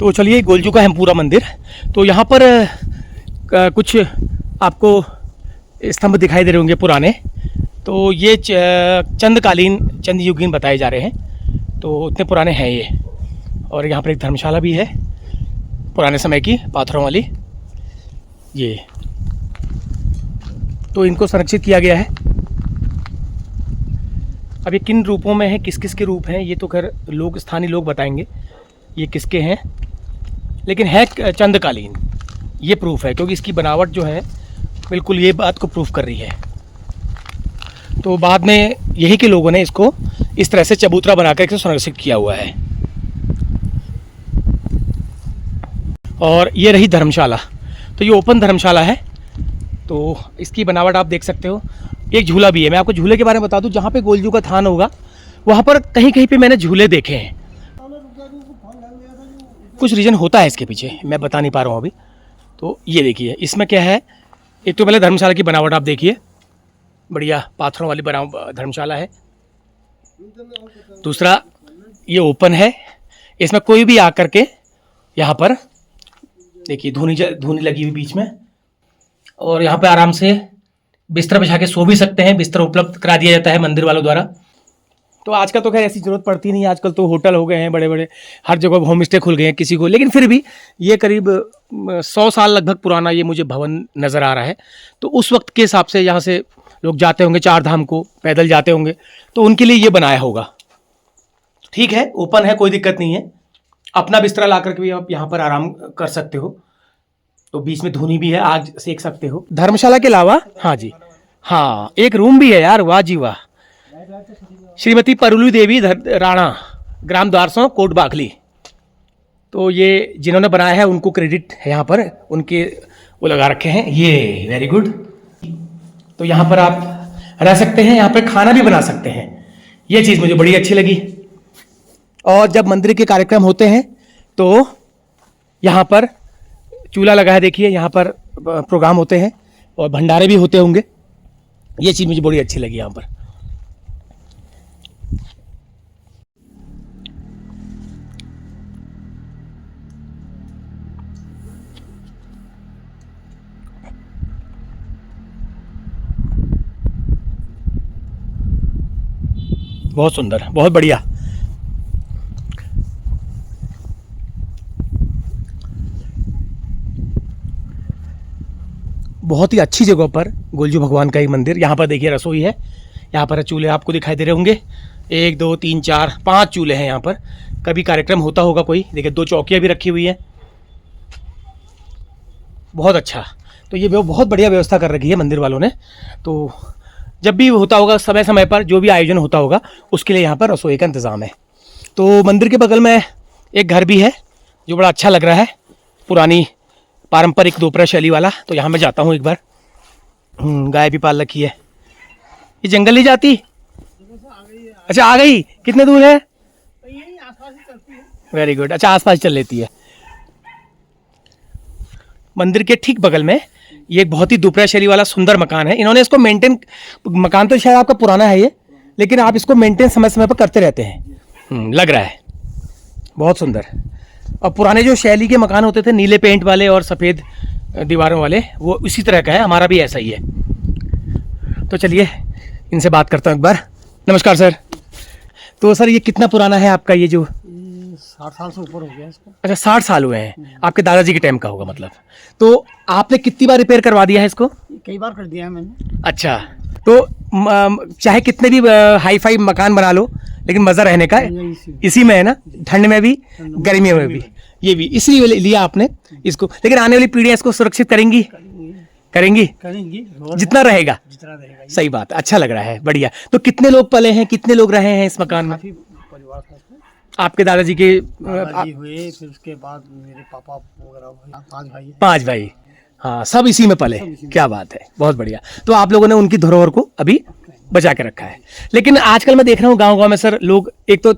तो चलिए गोलजू का है पूरा मंदिर। तो यहाँ पर कुछ आपको स्तंभ दिखाई दे रहे होंगे पुराने, तो ये चंदकालीन चंद युगीन बताए जा रहे हैं, तो इतने पुराने हैं ये। और यहाँ पर एक धर्मशाला भी है पुराने समय की पाथरों वाली ये, तो इनको संरक्षित किया गया है। अब ये किन रूपों में है, किस किस के रूप हैं, ये तो खैर लोग स्थानीय लोग बताएंगे ये किसके हैं, लेकिन है चंदकालीन, ये प्रूफ है क्योंकि इसकी बनावट जो है बिल्कुल ये बात को प्रूफ कर रही है। तो बाद में यही के लोगों ने इसको इस तरह से चबूतरा बनाकर इसे संरक्षित किया हुआ है। और ये रही धर्मशाला, तो ये ओपन धर्मशाला है, तो इसकी बनावट आप देख सकते हो। एक झूला भी है, मैं आपको झूले के बारे में बता दूं, जहाँ पे गोलजू का थान होगा वहाँ पर कहीं कहीं पे मैंने झूले देखे हैं। कुछ रीज़न होता है इसके पीछे, मैं बता नहीं पा रहा हूँ अभी। तो ये देखिए इसमें क्या है, एक तो पहले धर्मशाला की बनावट आप देखिए, बढ़िया पाथरों वाली धर्मशाला है। दूसरा ये ओपन है, इसमें कोई भी आकर के यहाँ पर देखिए धुनी लगी हुई बीच में, और यहाँ पे आराम से बिस्तर बिछा के सो भी सकते हैं, बिस्तर उपलब्ध करा दिया जाता है मंदिर वालों द्वारा। तो आजकल तो खैर ऐसी ज़रूरत पड़ती नहीं, आजकल तो होटल हो गए हैं बड़े बड़े, हर जगह होम स्टे खुल गए हैं किसी को, लेकिन फिर भी ये करीब 100 साल लगभग पुराना ये मुझे भवन नज़र आ रहा है। तो उस वक्त के हिसाब से यहाँ से लोग जाते होंगे चार धाम को, पैदल जाते होंगे, तो उनके लिए ये बनाया होगा। ठीक है, ओपन है, कोई दिक्कत नहीं है, अपना बिस्तरा ला करके भी आप यहाँ पर आराम कर सकते हो। तो बीच में धुनी भी है, आग सेक सकते हो। धर्मशाला के अलावा हाँ जी, हाँ एक रूम भी है यार, वाह जी वाह। श्रीमती परुली देवी राणा, ग्राम द्वारसों, कोट बाखली। तो ये जिन्होंने बनाया है उनको क्रेडिट है यहाँ पर, उनके वो लगा रखे हैं ये, वेरी गुड। तो यहाँ पर आप रह सकते हैं, यहाँ पर खाना भी बना सकते हैं, ये चीज़ मुझे बड़ी अच्छी लगी। और जब मंदिर के कार्यक्रम होते हैं तो यहाँ पर चूल्हा लगा है, देखिए यहाँ पर प्रोग्राम होते हैं और भंडारे भी होते होंगे, ये चीज़ मुझे बड़ी अच्छी लगी यहाँ पर। बहुत सुंदर, बहुत बढ़िया। बहुत ही अच्छी जगह पर गोलजू भगवान का एक मंदिर। यहाँ पर देखिए रसोई है, यहाँ पर चूल्हे आपको दिखाई दे रहे होंगे, 1 2 3 4 5 चूल्हे हैं यहाँ पर। कभी कार्यक्रम होता होगा कोई, देखिए 2 चौकियाँ भी रखी हुई है, बहुत अच्छा। तो ये बहुत बढ़िया व्यवस्था कर रखी है मंदिर वालों ने। तो जब भी होता होगा समय समय पर जो भी आयोजन होता होगा उसके लिए यहाँ पर रसोई का इंतज़ाम है। तो मंदिर के बगल में एक घर भी है जो बड़ा अच्छा लग रहा है, पुरानी पारंपरिक दोपहर शैली वाला। तो यहाँ मैं जाता हूँ एक बार। गाय भी पाल रखी है। ये जंगल नहीं जाती? अच्छा आ गई, कितने दूर है? वेरी गुड, अच्छा आसपास चल लेती है। मंदिर के ठीक बगल में ये एक बहुत ही दोपहर शैली वाला सुंदर मकान है। इन्होंने इसको मेंटेन, मकान तो शायद आपका पुराना है ये, लेकिन आप इसको मेंटेन समय समय पर करते रहते हैं, लग रहा है बहुत सुंदर। और पुराने जो शैली के मकान होते थे नीले पेंट वाले और सफ़ेद दीवारों वाले, वो इसी तरह का है, हमारा भी ऐसा ही है। तो चलिए इनसे बात करता हूँ एक बार। नमस्कार सर। तो सर ये कितना पुराना है आपका ये जो? 60 साल से ऊपर हो गया इसको। अच्छा 60 साल हुए हैं, आपके दादाजी के टाइम का होगा मतलब। तो आपने कितनी बार रिपेयर करवा दिया है इसको? कई बार कर दिया है मैंने। अच्छा, तो चाहे कितने भी हाई फाई मकान बना लो, लेकिन मज़ा रहने का इसी में है ना, ठंड में भी गर्मियों में भी। ये भी इसी लिया आपने इसको, लेकिन आने वाली पीढ़ियाँ इसको सुरक्षित करेंगी करेंगी जितना रहेगा। सही बात, अच्छा लग रहा है, बढ़िया। तो कितने लोग पले हैं, कितने लोग रहे हैं इस मकान में? आपके दादाजी के हुए, फिर उसके बाद मेरे पापा वगैरह 5 भाई। 5 भाई, हाँ सब इसी में पले। क्या बात है, बहुत बढ़िया। तो आप लोगों ने उनकी धरोहर को अभी बचा के रखा है। लेकिन आजकल मैं देख रहा हूँ गांव-गांव में सर लोग एक तो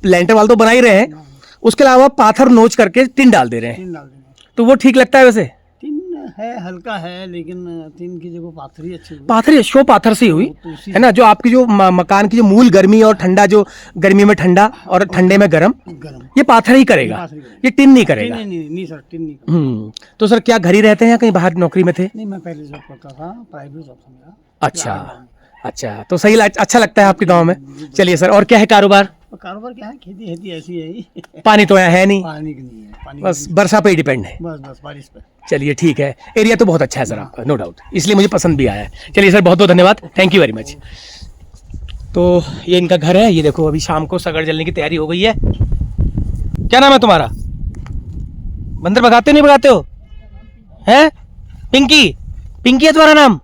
लेंटर वाल तो बना ही रहे हैं, उसके अलावा पाथर नोच करके टिन डाल दे रहे हैं। तो वो ठीक लगता है वैसे? टिन है हल्का है, लेकिन तीन की जगह पाथरी अच्छी हुई। पाथर शो पाथर से ही हुई है ना, जो आपकी जो मकान की जो मूल गर्मी और ठंडा, जो गर्मी में ठंडा और ठंडे में गर्म, गर्म ये पाथर ही करेगा, पाथर ही करेगा। ये टिन नहीं करेगा। नहीं सर, टिन नहीं करता। तो सर क्या घर ही रहते हैं या कहीं बाहर नौकरी में थे? नहीं, मैं पहले जॉब करता था, प्राइवेट जॉब था मेरा। अच्छा, तो सही अच्छा लगता है आपके गांव में। चलिए सर, और क्या है कारोबार? और कारोबार क्या है, खेती खेती ऐसी है ही। पानी तो यहाँ है नहीं, पानी की नहीं है, पानी बस की वर्षा पे ही डिपेंड है। नहीं, बस बारिश पे। चलिए ठीक है, एरिया तो बहुत अच्छा है सर आपका, नो डाउट, इसलिए मुझे पसंद भी आया है। चलिए सर, बहुत बहुत धन्यवाद, थैंक यू वेरी मच। तो ये इनका घर है, ये देखो अभी शाम को सगड़ जलने की तैयारी हो गई है। क्या नाम है तुम्हारा? बंदर भगाते नहीं भगाते हो? हैं? पिंकी? पिंकी है तुम्हारा नाम?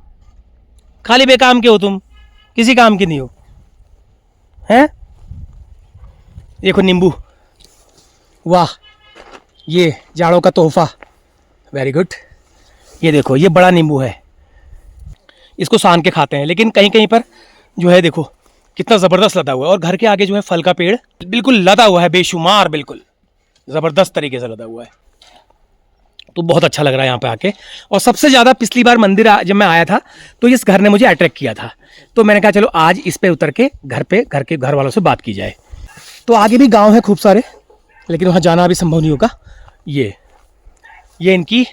खाली बेकाम के हो तुम, किसी काम के नहीं हो। हैं? देखो नींबू, वाह, ये जाड़ों का तोहफा, वेरी गुड। ये देखो, ये बड़ा नींबू है, इसको सान के खाते हैं, लेकिन कहीं कहीं पर जो है देखो कितना ज़बरदस्त लदा हुआ है। और घर के आगे जो है फल का पेड़ बिल्कुल लदा हुआ है, बेशुमार, बिल्कुल ज़बरदस्त तरीके से लदा हुआ है। तो बहुत अच्छा लग रहा है यहाँ पे आके। और सबसे ज़्यादा पिछली बार मंदिर जब मैं आया था तो इस घर ने मुझे अट्रैक्ट किया था, तो मैंने कहा चलो आज इस पे उतर के घर वालों से बात की जाए। तो आगे भी गांव है खूब सारे, लेकिन वहाँ जाना अभी संभव नहीं होगा। ये इनकी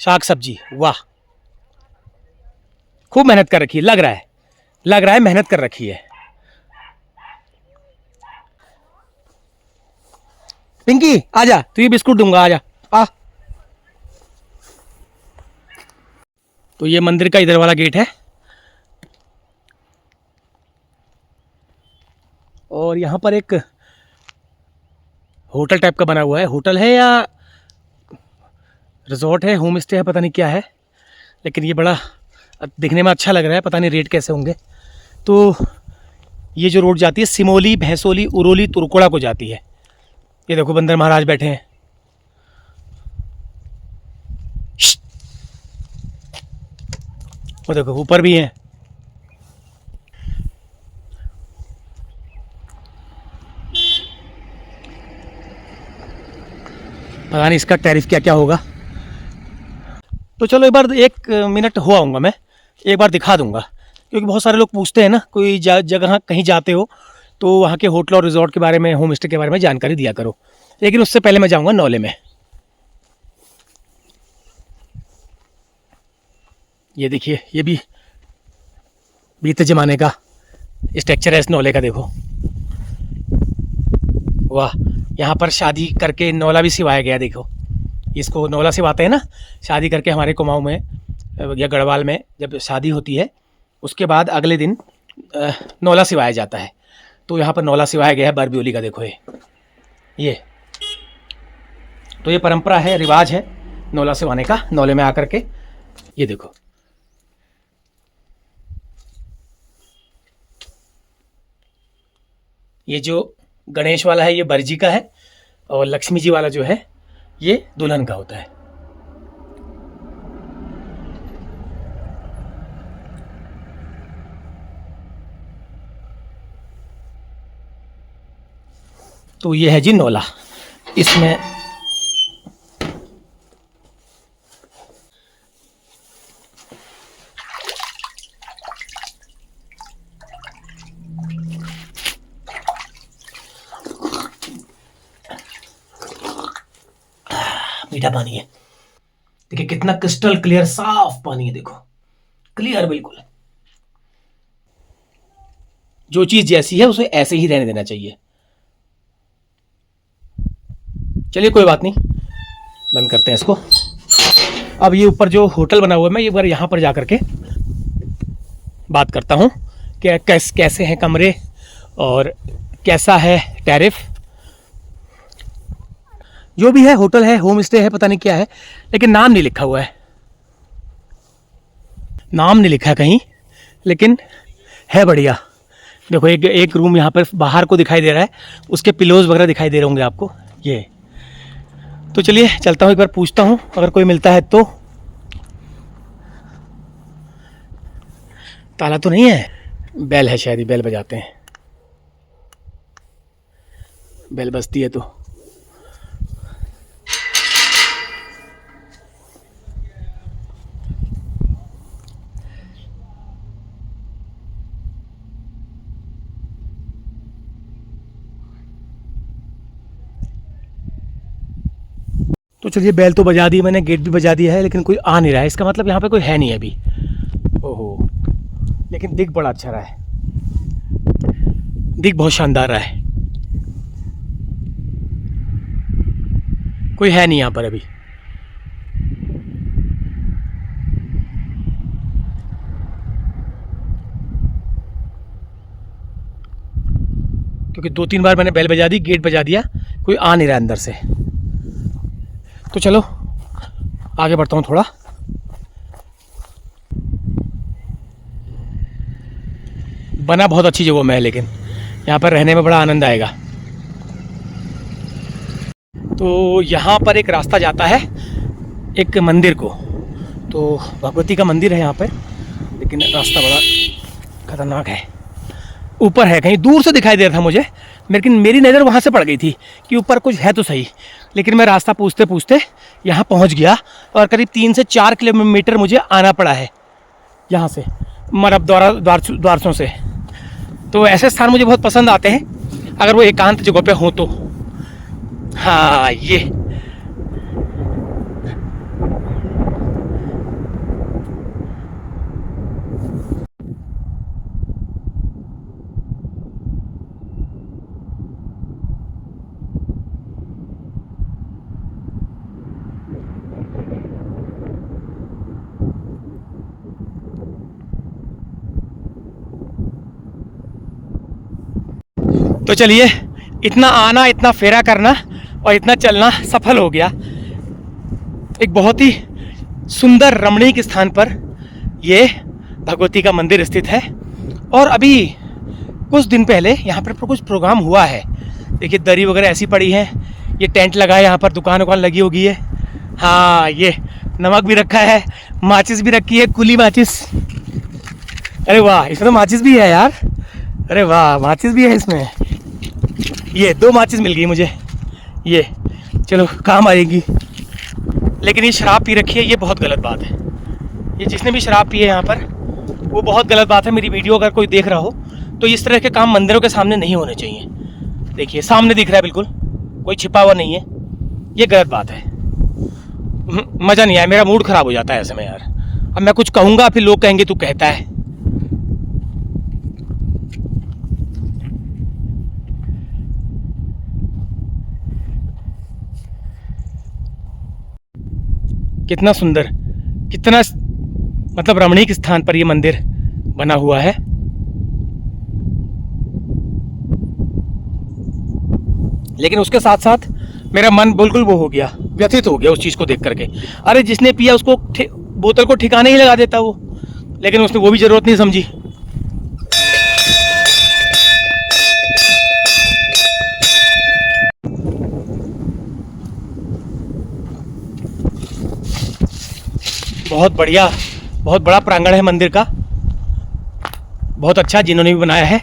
शाक सब्जी, वाह, खूब मेहनत कर रखी है, लग रहा है मेहनत कर रखी है। पिंकी आजा, तू ये बिस्कुट दूंगा, आजा आ। तो ये मंदिर का इधर वाला गेट है, और यहाँ पर एक होटल टाइप का बना हुआ है। होटल है या रिजॉर्ट है, होम स्टे है, पता नहीं क्या है, लेकिन ये बड़ा दिखने में अच्छा लग रहा है। पता नहीं रेट कैसे होंगे। तो ये जो रोड जाती है सिमोली, भैंसोली, उरोली, तुरकोड़ा को जाती है। ये देखो बंदर महाराज बैठे हैं। वो देखो ऊपर भी हैं। पता नहीं इसका टैरिफ क्या क्या होगा। तो चलो एक बार 1 मिनट हो आऊँगा, मैं एक बार दिखा दूंगा, क्योंकि बहुत सारे लोग पूछते हैं ना, कोई जगह कहीं जाते हो तो वहाँ के होटल और रिजॉर्ट के बारे में, होम स्टे के बारे में जानकारी दिया करो। लेकिन उससे पहले मैं जाऊँगा नौले में। ये देखिए, ये भी बीते ज़माने का स्ट्रक्चर है इस नौले का, देखो वाह। यहाँ पर शादी करके नौला भी सिवाया गया, देखो इसको नौला सिवाते हैं ना, शादी करके हमारे कुमाऊँ में या गढ़वाल में जब शादी होती है उसके बाद अगले दिन नौला सिवाया जाता है। तो यहाँ पर नौला सिवाया गया है बरबियोली का, देखो ये तो ये परंपरा है, रिवाज है नौला सिवाने का, नौले में आकर के। ये देखो ये जो गणेश वाला है ये बरजी का है, और लक्ष्मी जी वाला जो है ये दुल्हन का होता है। तो ये है जी नौला, इसमें मीठा पानी है। देखिए कितना क्रिस्टल क्लियर साफ पानी है, देखो क्लियर बिल्कुल। जो चीज जैसी है उसे ऐसे ही रहने देना चाहिए। चलिए कोई बात नहीं, बंद करते हैं इसको। अब ये ऊपर जो होटल बना हुआ है, मैं एक बार यहाँ पर जा करके बात करता हूँ कि कैसे हैं कमरे और कैसा है टैरिफ। जो भी है, होटल है, होम स्टे है, पता नहीं क्या है, लेकिन नाम नहीं लिखा हुआ है, नाम नहीं लिखा कहीं, लेकिन है बढ़िया। देखो एक रूम यहाँ पर बाहर को दिखाई दे रहा है, उसके पिलोज वगैरह दिखाई दे रहे होंगे आपको ये। तो चलिए चलता हूँ, एक बार पूछता हूँ अगर कोई मिलता है तो। ताला तो नहीं है, बेल है शायद, बेल बजाते हैं, बेल बजती है तो। तो चलिए बैल तो बजा दी मैंने, गेट भी बजा दिया है, लेकिन कोई आ नहीं रहा है। इसका मतलब यहाँ पे कोई है नहीं अभी। ओहो, लेकिन दिख बड़ा अच्छा रहा है, दिख बहुत शानदार रहा है। कोई है नहीं यहाँ पर अभी। क्योंकि 2-3 बार मैंने बैल बजा दी, गेट बजा दिया, कोई आ नहीं रहा अंदर से। तो चलो आगे बढ़ता हूँ थोड़ा। बना बहुत अच्छी जगह में है, लेकिन यहाँ पर रहने में बड़ा आनंद आएगा। तो यहाँ पर एक रास्ता जाता है एक मंदिर को, तो भगवती का मंदिर है यहाँ पर, लेकिन रास्ता बड़ा खतरनाक है। ऊपर है, कहीं दूर से दिखाई दे रहा था मुझे, लेकिन मेरी नज़र वहाँ से पड़ गई थी कि ऊपर कुछ है तो सही। लेकिन मैं रास्ता पूछते पूछते यहाँ पहुँच गया, और करीब 3 से 4 किलोमीटर मुझे आना पड़ा है यहाँ से, मरब द्वारसों से। तो ऐसे स्थान मुझे बहुत पसंद आते हैं अगर वो एकांत जगह पे हों तो। हाँ, ये तो चलिए, इतना आना, इतना फेरा करना और इतना चलना सफल हो गया। एक बहुत ही सुंदर रमणीक स्थान पर ये भगवती का मंदिर स्थित है। और अभी कुछ दिन पहले यहाँ पर कुछ प्रोग्राम हुआ है। देखिए दरी वगैरह ऐसी पड़ी है, ये टेंट लगा है, यहाँ पर दुकान वुकान लगी होगी है। हाँ, ये नमक भी रखा है, माचिस भी रखी है, कुली माचिस। अरे वाह, इसमें तो माचिस भी है यार। अरे वाह, माचिस भी है इसमें। ये 2 माचिस मिल गई मुझे, ये चलो काम आएगी। लेकिन ये शराब पी रखी है, ये बहुत गलत बात है। ये जिसने भी शराब पी है यहाँ पर, वो बहुत गलत बात है। मेरी वीडियो अगर कोई देख रहा हो तो इस तरह के काम मंदिरों के सामने नहीं होने चाहिए। देखिए सामने दिख रहा है, बिल्कुल कोई छिपा हुआ नहीं है, ये गलत बात है। मज़ा नहीं आया, मेरा मूड ख़राब हो जाता है ऐसे में यार। अब मैं कुछ कहूँगा फिर लोग कहेंगे तू कहता है। कितना सुंदर, कितना मतलब रमणीक स्थान पर ये मंदिर बना हुआ है। लेकिन उसके साथ साथ मेरा मन बिल्कुल वो हो गया, व्यथित हो गया उस चीज़ को देख करके। अरे जिसने पिया उसको बोतल को ठिकाने ही लगा देता वो, लेकिन उसने वो भी ज़रूरत नहीं समझी। बहुत बढ़िया, बहुत बड़ा प्रांगण है मंदिर का, बहुत अच्छा। जिन्होंने भी बनाया है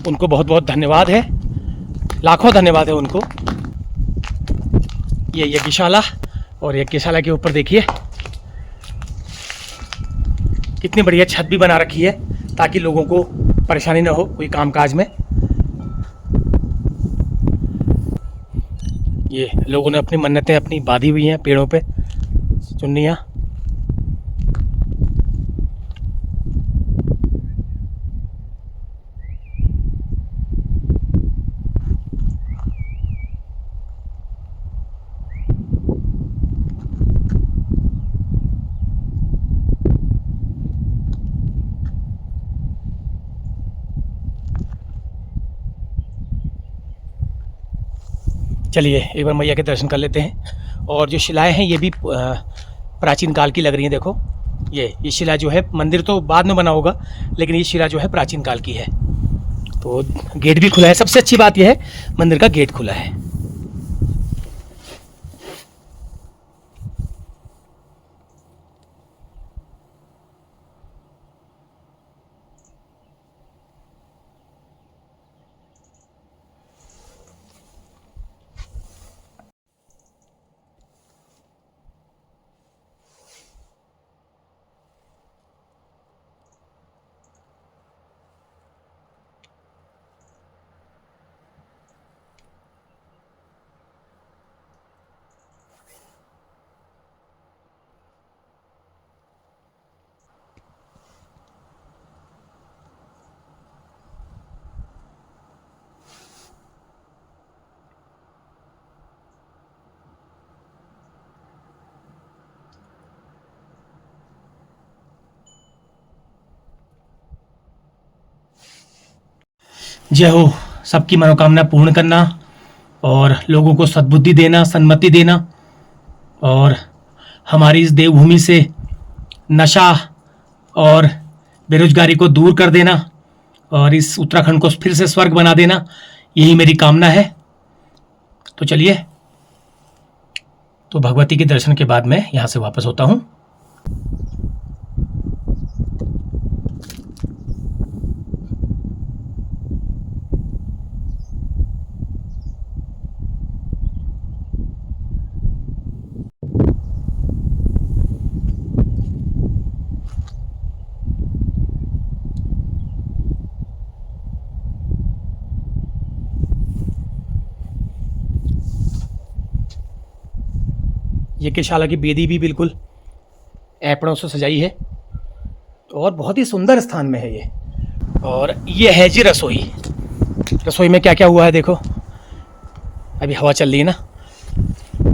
उनको बहुत बहुत धन्यवाद है, लाखों धन्यवाद है उनको। ये यज्ञशाला, और यज्ञशाला के ऊपर देखिए कितनी बढ़िया छत भी बना रखी है ताकि लोगों को परेशानी ना हो कोई कामकाज में। ये लोगों ने अपनी मन्नतें अपनी बांधी हुई हैं पेड़ों पे, चुन्नियाँ। चलिए एक बार मैया के दर्शन कर लेते हैं। और जो शिलाएं हैं ये भी प्राचीन काल की लग रही हैं। देखो ये शिला जो है, मंदिर तो बाद में बना होगा, लेकिन ये शिला जो है प्राचीन काल की है। तो गेट भी खुला है, सबसे अच्छी बात यह है मंदिर का गेट खुला है। जय हो, सबकी मनोकामना पूर्ण करना और लोगों को सद्बुद्धि देना, सन्मति देना और हमारी इस देवभूमि से नशा और बेरोजगारी को दूर कर देना और इस उत्तराखंड को फिर से स्वर्ग बना देना, यही मेरी कामना है। तो चलिए, तो भगवती के दर्शन के बाद मैं यहाँ से वापस होता हूँ। ये केशाला की बेदी भी बिल्कुल ऐपड़ों से सजाई है और बहुत ही सुंदर स्थान में है ये। और ये है जी रसोई। रसोई में क्या क्या हुआ है देखो, अभी हवा चल रही है ना।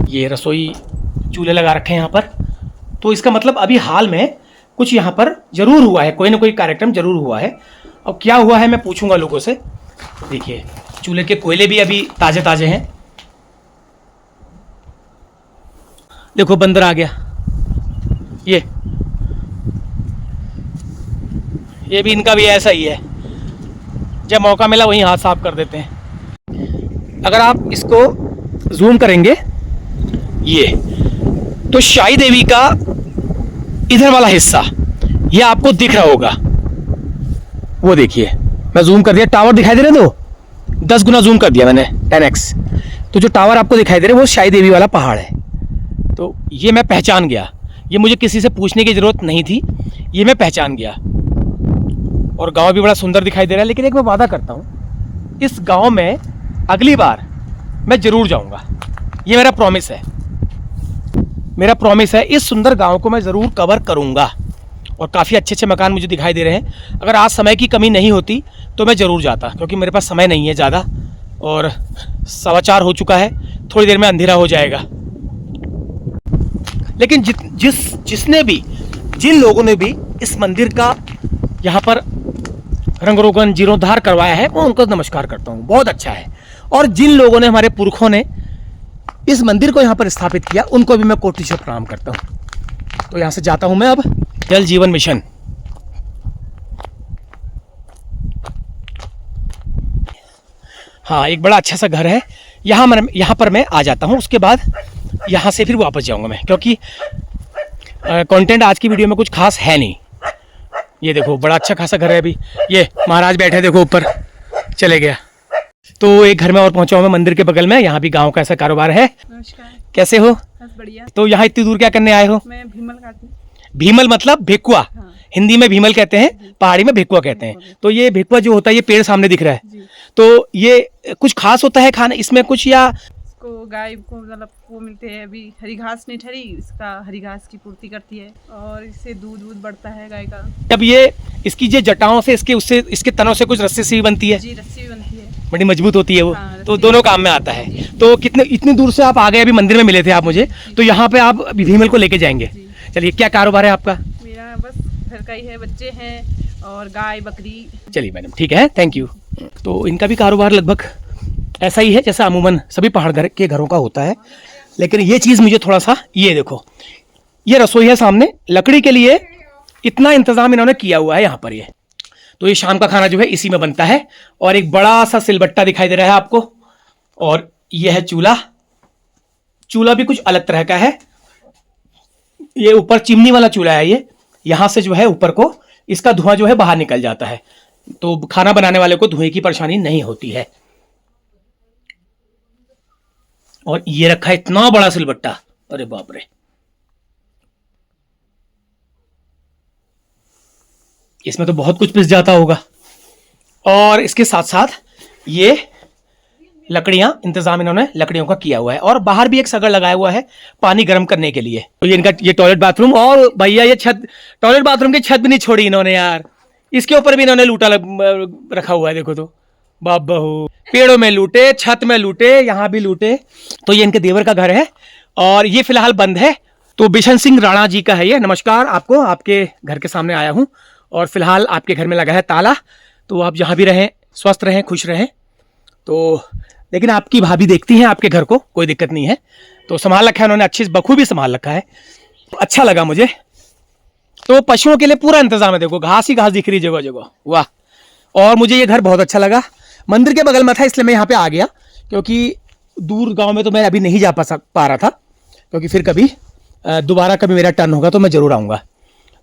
ये रसोई चूल्हे लगा रखे हैं यहाँ पर, तो इसका मतलब अभी हाल में कुछ यहाँ पर जरूर हुआ है, कोई ना कोई कार्यक्रम जरूर हुआ है। और क्या हुआ है मैं पूछूंगा लोगों से। देखिए, चूल्हे के कोयले भी अभी ताज़े ताज़े हैं। देखो बंदर आ गया। ये भी इनका भी ऐसा ही है, जब मौका मिला वहीं हाथ साफ कर देते हैं। अगर आप इसको जूम करेंगे ये, तो शाही देवी का इधर वाला हिस्सा ये आपको दिख रहा होगा। वो देखिए, मैं जूम कर दिया, टावर दिखाई दे रहे हैं, 10 गुना जूम कर दिया मैंने, 10x। तो जो टावर आपको दिखाई दे रहे हैं वो शाही देवी वाला पहाड़ है। तो ये मैं पहचान गया, ये मुझे किसी से पूछने की ज़रूरत नहीं थी, ये मैं पहचान गया। और गांव भी बड़ा सुंदर दिखाई दे रहा है। लेकिन एक मैं वादा करता हूँ, इस गांव में अगली बार मैं ज़रूर जाऊँगा, ये मेरा प्रॉमिस है। मेरा प्रॉमिस है, इस सुंदर गांव को मैं ज़रूर कवर करूँगा। और काफ़ी अच्छे अच्छे मकान मुझे दिखाई दे रहे हैं। अगर आज समय की कमी नहीं होती तो मैं ज़रूर जाता, क्योंकि मेरे पास समय नहीं है ज़्यादा और 4:15 हो चुका है, थोड़ी देर में अंधेरा हो जाएगा। लेकिन जिन लोगों ने भी इस मंदिर का यहाँ पर रंग रोगन जीर्णोद्धार करवाया है, मैं उनको नमस्कार करता हूँ, बहुत अच्छा है। और जिन लोगों ने, हमारे पुरखों ने इस मंदिर को यहाँ पर स्थापित किया, उनको भी मैं कोटि प्रणाम करता हूँ। तो यहाँ से जाता हूँ मैं अब। जल जीवन मिशन। हाँ, एक बड़ा अच्छा सा घर है, यहाँ पर मैं आ जाता हूँ। उसके बाद यहाँ से फिर वापस जाऊँगा मैं, क्योंकि कंटेंट आज की वीडियो में कुछ खास है नहीं। ये देखो, बड़ा अच्छा खासा घर है। अभी ये महाराज बैठे, देखो ऊपर चले गया। तो एक घर में और पहुंचा हूं मैं, मंदिर के बगल में। यहाँ भी गांव का ऐसा कारोबार है। नमस्कार। कैसे हो? बस बढ़िया। तो यहाँ इतनी दूर क्या करने आए हो? मैं भीमल काटने। भीमल मतलब भेकुआ। हाँ। हिंदी में भीमल कहते हैं, पहाड़ी में भेकुआ कहते हैं। तो ये भेकुआ जो होता है, ये पेड़ सामने दिख रहा है, तो ये कुछ खास होता है खाना इसमें कुछ, या को गाय को मतलब वो मिलते हैं। अभी हरी घास नहीं ठहरी, इसका हरी घास की पूर्ति करती है और इससे दूध बढ़ता है गाय का। जब ये इसकी जो जटाओं से इसके तनों से कुछ रस्सी सी बनती है। जी, रस्सी भी बनती है, बड़ी मजबूत होती है वो। हाँ, तो दोनों काम में आता है। तो इतनी दूर से आप आ गए, अभी मंदिर में मिले थे आप मुझे, तो यहाँ पे आप भीमल को लेके जाएंगे। चलिए, क्या कारोबार है आपका? मेरा बस घर का ही है, बच्चे हैं और गाय बकरी। चलिए मैडम, ठीक है, थैंक यू। तो इनका भी कारोबार लगभग ऐसा ही है जैसा अमूमन सभी पहाड़ के घरों का होता है। लेकिन ये चीज़ मुझे थोड़ा सा, ये देखो, ये रसोई है सामने, लकड़ी के लिए इतना इंतज़ाम इन्होंने किया हुआ है यहाँ पर। ये तो ये शाम का खाना जो है इसी में बनता है। और एक बड़ा सा सिलबट्टा दिखाई दे रहा है आपको। और ये है चूल्हा। चूल्हा भी कुछ अलग तरह का है। ये ऊपर चिमनी वाला चूल्हा है। ये यहाँ से जो है ऊपर को इसका धुआं जो है बाहर निकल जाता है, तो खाना बनाने वाले को धुएं की परेशानी नहीं होती है। और ये रखा है इतना बड़ा सिलबट्टा, अरे बाप रे। इसमें तो बहुत कुछ पिस जाता होगा। और इसके साथ साथ ये लकड़ियां, इंतजाम इन्होंने लकड़ियों का किया हुआ है। और बाहर भी एक सगड़ लगाया हुआ है पानी गर्म करने के लिए। तो ये इनका ये टॉयलेट बाथरूम। और भैया ये छत, टॉयलेट बाथरूम की छत भी नहीं छोड़ी इन्होंने यार, इसके ऊपर भी इन्होंने लूटा रखा हुआ है। देखो तो बाप बहू, पेड़ों में लूटे, छत में लूटे, यहाँ भी लूटे। तो ये इनके देवर का घर है और ये फिलहाल बंद है। तो बिशन सिंह राणा जी का है ये। नमस्कार आपको, आपके घर के सामने आया हूँ और फिलहाल आपके घर में लगा है ताला। तो आप जहाँ भी रहें स्वस्थ रहें, खुश रहें। तो लेकिन आपकी भाभी देखती हैं आपके घर को, कोई दिक्कत नहीं है। तो संभाल रखा है उन्होंने, अच्छी बखूबी संभाल रखा है, अच्छा लगा मुझे। तो पशुओं के लिए पूरा इंतजाम है, देखो घास ही घास दिख रही जगह जगह, वाह। और मुझे ये घर बहुत अच्छा लगा, मंदिर के बगल में था इसलिए मैं यहाँ पे आ गया, क्योंकि दूर गांव में तो मैं अभी नहीं जा पा रहा था, क्योंकि फिर कभी दोबारा कभी मेरा टर्न होगा तो मैं जरूर आऊँगा।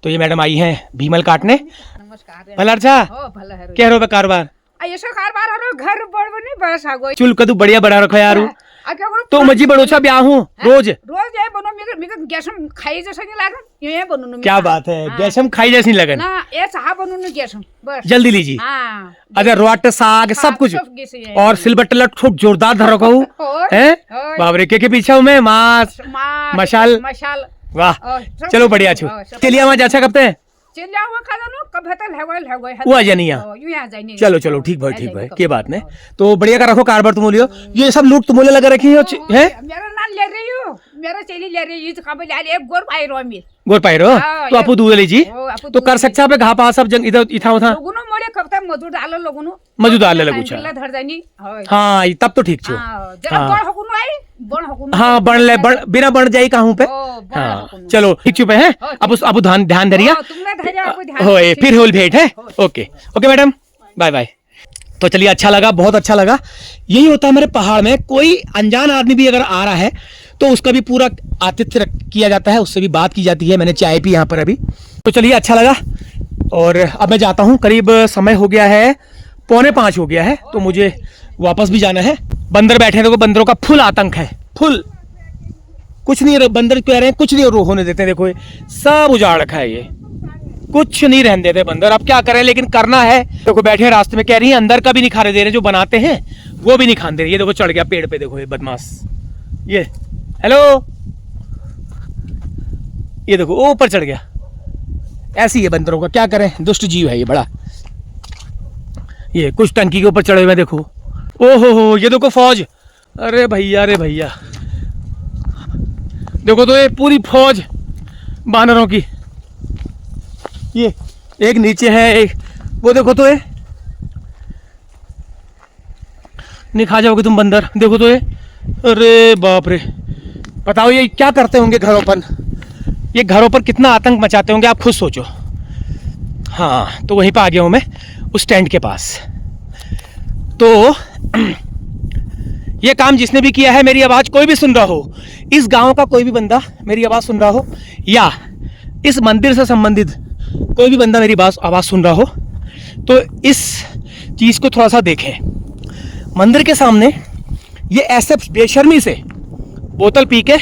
तो ये मैडम आई हैं भीमल काटने। नमस्कार भला अच्छा हो भला है क्या रो कारोबार ऐसा कारबार हरो घर बड़ नहीं बस आगो चुल कदू बढ़िया बढ़ा रखो यारू। आ क्या करो तो मजी बड़ोसा ब्याह हूँ रोज रोज ये बनो मेरे गैसम खाई जैसा नहीं लागन ये बनो क्या बात है, गैसम खाई जैसी लगन ना ये चाह बनो गैसम बस जल्दी लीजिए। हां अरे रोट साग सब कुछ और सिलबट्टे खूब जोरदार धरो कहूँ है बाबरे के पीछे हूँ मैं मास मशाल मशाल वाह चलो बढ़िया छू चलिए वहाँ जा सकते हैं चल जाओ खा लो कब हतल है वो आ जानिया चलो चलो ठीक भाई के बात नहीं। तो बढ़िया का रखो कारबार तुम लियो, ये सब लूट तुम लगा रखी है मेरा नाम ले रही हूँ मेरा चली ले रही है कब ले एक गोर पाई रो मी गोर पाई रो तो आपू दूध लीजिए तो कर सकता है घा पा सब जंग इधर इथा उठा लोगुनो मोले कब तक मधु डालो लोगुनो मधु डाल लगू ला धर जानी हाँ तब तो ठीक छो जरा बड़ हकुनो आई बड़ हकुनो हाँ बन ले बिना बन जाई कहूं पे हाँ चलो ठीक चुप है अब ध्यान धरिया तुमने धरिया अब ध्यान होए फिर होल भेंट है। Okay okay madam bye bye. तो चलिए अच्छा लगा, बहुत अच्छा लगा। यही होता है मेरे पहाड़ में, कोई अनजान आदमी भी अगर आ रहा है तो उसका भी पूरा आतिथ्य किया जाता है, उससे भी बात की जाती है। मैंने चाय पी यहाँ पर अभी, तो चलिए अच्छा लगा। और अब मैं जाता हूँ, करीब समय हो गया है 4:45 हो गया है, तो मुझे वापस भी जाना है। बंदर बैठे हैं, देखो बंदरों का फुल आतंक है, फुल कुछ नहीं, बंदर कह रहे हैं कुछ नहीं होने देते, देखो ये सब उजाड़ रखा है, ये कुछ नहीं रहने देते बंदर। अब क्या करें, लेकिन करना है। देखो बैठे हैं रास्ते में, कह रही है अंदर का भी नहीं खाने दे रहे, जो बनाते हैं वो भी नहीं खाने दे रहे। ये देखो चढ़ गया पेड़ पे, देखो ये बदमाश, ये हेलो, ये देखो वो ऊपर चढ़ गया। ऐसी है बंदरों का, क्या करें, दुष्ट जीव है ये बड़ा। ये कुछ टंकी के ऊपर चढ़े हुए देखो, ओहो हो, ये देखो फौज, अरे भैया देखो तो ये पूरी फौज बानरों की। ये एक नीचे है, एक वो देखो तो ये, नहीं खा जाओगे तुम बंदर, देखो तो ये, अरे बाप रे, बताओ ये क्या करते होंगे घरों पर, ये घरों पर कितना आतंक मचाते होंगे, आप खुद सोचो। हाँ तो वहीं पर आ गया हूँ मैं, उस टेंट के पास। तो ये काम जिसने भी किया है, मेरी आवाज़ कोई भी सुन रहा हो, इस गांव का कोई भी बंदा मेरी आवाज़ सुन रहा हो, या इस मंदिर से संबंधित कोई भी बंदा मेरी आवाज़ सुन रहा हो, तो इस चीज़ को थोड़ा सा देखें। मंदिर के सामने ये ऐसे बेशर्मी से बोतल पी के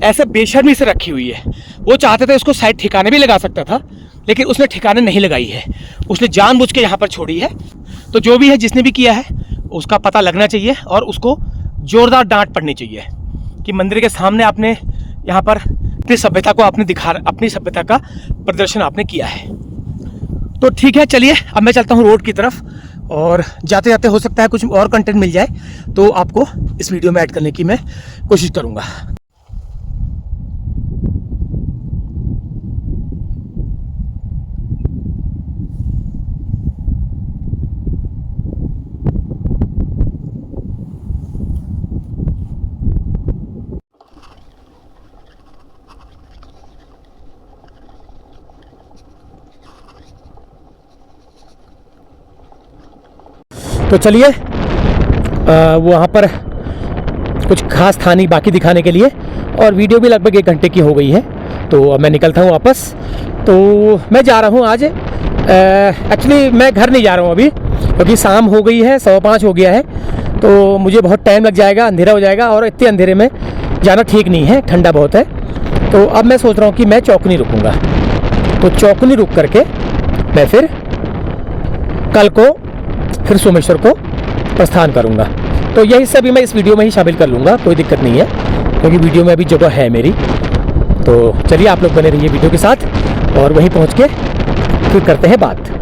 ऐसे बेशर्मी से रखी हुई है। वो चाहते थे इसको साइड ठिकाने भी लगा सकता था, लेकिन उसने ठिकाने नहीं लगाई है, उसने जानबूझ के यहाँ पर छोड़ी है। तो जो भी है, जिसने भी किया है, उसका पता लगना चाहिए और उसको जोरदार डांट पड़नी चाहिए कि मंदिर के सामने आपने यहाँ पर अपनी सभ्यता को आपने अपनी सभ्यता का प्रदर्शन आपने किया है। तो ठीक है, चलिए अब मैं चलता हूँ रोड की तरफ, और जाते जाते हो सकता है कुछ और कंटेंट मिल जाए तो आपको इस वीडियो में ऐड करने की मैं कोशिश करूँगा। तो चलिए वहाँ पर कुछ खास था नहीं बाकी दिखाने के लिए, और वीडियो भी लगभग 1 घंटे की हो गई है, तो अब मैं निकलता हूँ वापस। तो मैं जा रहा हूँ आज, एक्चुअली मैं घर नहीं जा रहा हूँ अभी, क्योंकि शाम हो गई है, 5:15 हो गया है, तो मुझे बहुत टाइम लग जाएगा, अंधेरा हो जाएगा, और इतने अंधेरे में जाना ठीक नहीं है, ठंडा बहुत है। तो अब मैं सोच रहा हूँ कि मैं चौकनी रुकूँगा, तो चौकनी रुक करके मैं फिर कल को फिर सोमेश्वर को प्रस्थान करूंगा। तो यही सभी मैं इस वीडियो में ही शामिल कर लूँगा, कोई दिक्कत नहीं है, क्योंकि वीडियो में अभी जगह है मेरी। तो चलिए आप लोग बने रहिए वीडियो के साथ, और वहीं पहुंच के फिर करते हैं बात।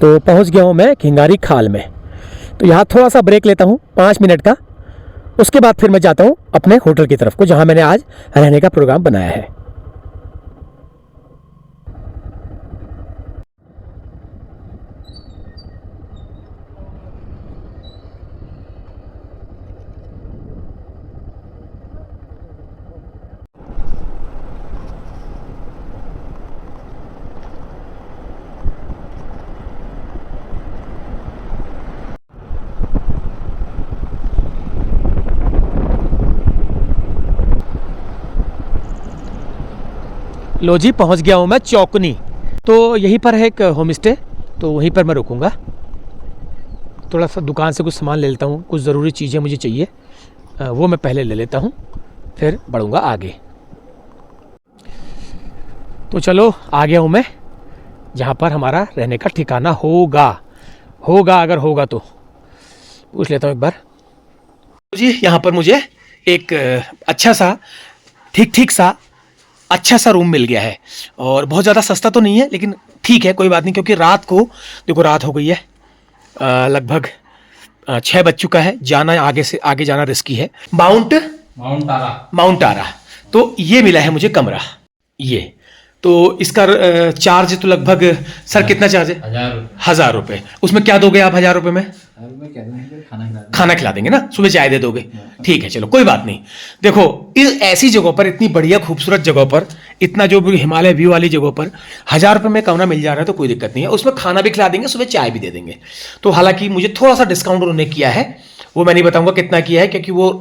तो पहुंच गया हूं मैं खिंगारी खाल में। तो यहाँ थोड़ा सा ब्रेक लेता हूं 5 मिनट का, उसके बाद फिर मैं जाता हूं अपने होटल की तरफ को, जहां मैंने आज रहने का प्रोग्राम बनाया है। लो जी, पहुंच गया हूं मैं चौकनी। तो यहीं पर है एक होम स्टे, तो वहीं पर मैं रुकूंगा। थोड़ा सा दुकान से कुछ सामान ले लेता हूं, कुछ ज़रूरी चीज़ें मुझे चाहिए, वो मैं पहले ले लेता हूं, फिर बढ़ूंगा आगे। तो चलो आ गया हूं मैं जहां पर हमारा रहने का ठिकाना होगा अगर होगा तो पूछ लेता हूं एक बार। जी यहाँ पर मुझे एक अच्छा सा ठीक सा अच्छा सा रूम मिल गया है, और बहुत ज़्यादा सस्ता तो नहीं है, लेकिन ठीक है, कोई बात नहीं, क्योंकि रात को देखो रात हो गई है, लगभग 6 बज चुका है, जाना आगे जाना रिस्की है। माउंट आरा तो ये मिला है मुझे कमरा, ये तो इसका चार्ज तो लगभग सर कितना चार्ज है? 1000 रुपये। उसमें क्या दोगे आप 1000 रुपये में? खाना खिला देंगे ना, सुबह चाय दे दोगे, ठीक है, चलो कोई बात नहीं। देखो इस ऐसी जगहों पर, इतनी बढ़िया खूबसूरत जगहों पर, इतना जो हिमालय व्यू वाली जगहों पर 1000 रुपये में कमरा मिल जा रहा है तो कोई दिक्कत नहीं है। उसमें खाना भी खिला देंगे, सुबह चाय भी दे देंगे। तो हालांकि मुझे थोड़ा सा डिस्काउंट उन्होंने किया है, वो मैं नहीं बताऊंगा कितना किया है, क्योंकि वो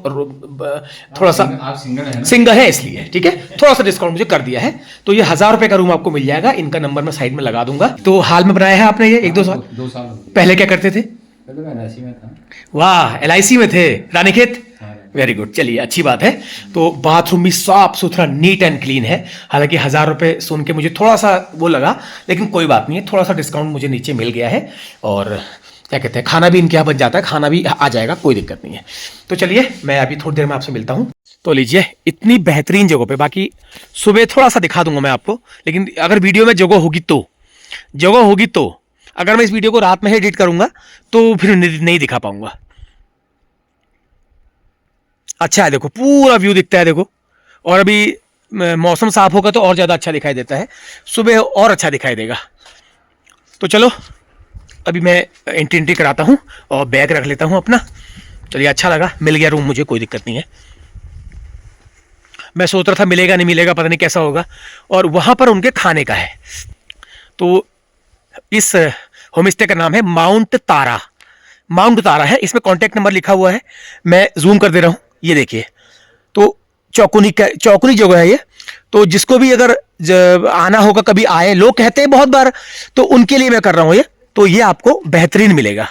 थोड़ा सा सिंगल है इसलिए, ठीक है, थोड़ा सा डिस्काउंट मुझे कर दिया है। तो ये 1000 रुपये का रूम आपको मिल जाएगा। इनका नंबर मैं साइड में लगा दूंगा। तो हाल में बनाया है आपने ये 1-2 साल? 2 साल पहले क्या करते थे? पहले मैं LIC में था। वाह, LIC में थे, रानीखेत, वेरी गुड, चलिए अच्छी बात है। तो बाथरूम भी साफ सुथरा, नीट एंड क्लीन है। हालांकि 1000 रुपये सुन के मुझे थोड़ा सा वो लगा, लेकिन कोई बात नहीं है, थोड़ा सा डिस्काउंट मुझे नीचे मिल गया है। और क्या कहते हैं, खाना भी इनके यहाँ बच जाता है, खाना भी आ जाएगा, कोई दिक्कत नहीं है। तो चलिए मैं अभी थोड़ी देर में आपसे मिलता हूँ। तो लीजिए, इतनी बेहतरीन जगह पे, बाकी सुबह थोड़ा सा दिखा दूंगा मैं आपको, लेकिन अगर वीडियो में जगह होगी तो अगर मैं इस वीडियो को रात में ही एडिट करूंगा तो फिर नहीं दिखा पाऊंगा। अच्छा है, देखो पूरा व्यू दिखता है, देखो, और अभी मौसम साफ होगा तो और ज़्यादा अच्छा दिखाई देता है, सुबह और अच्छा दिखाई देगा। तो चलो अभी मैं एंट्री कराता हूँ और बैग रख लेता हूँ अपना। चलिए, अच्छा लगा, मिल गया रूम मुझे, कोई दिक्कत नहीं है। मैं सोच रहा था मिलेगा नहीं मिलेगा, पता नहीं कैसा होगा। और वहाँ पर उनके खाने का है। तो इस होम स्टे का नाम है माउंट तारा है। इसमें कॉन्टैक्ट नंबर लिखा हुआ है, मैं जूम कर दे रहा हूँ, ये देखिए। तो चौकुनी जगह है ये। तो जिसको भी अगर आना होगा, कभी आए, लोग कहते हैं बहुत बार, तो उनके लिए मैं कर रहा हूँ ये। तो ये आपको बेहतरीन मिलेगा।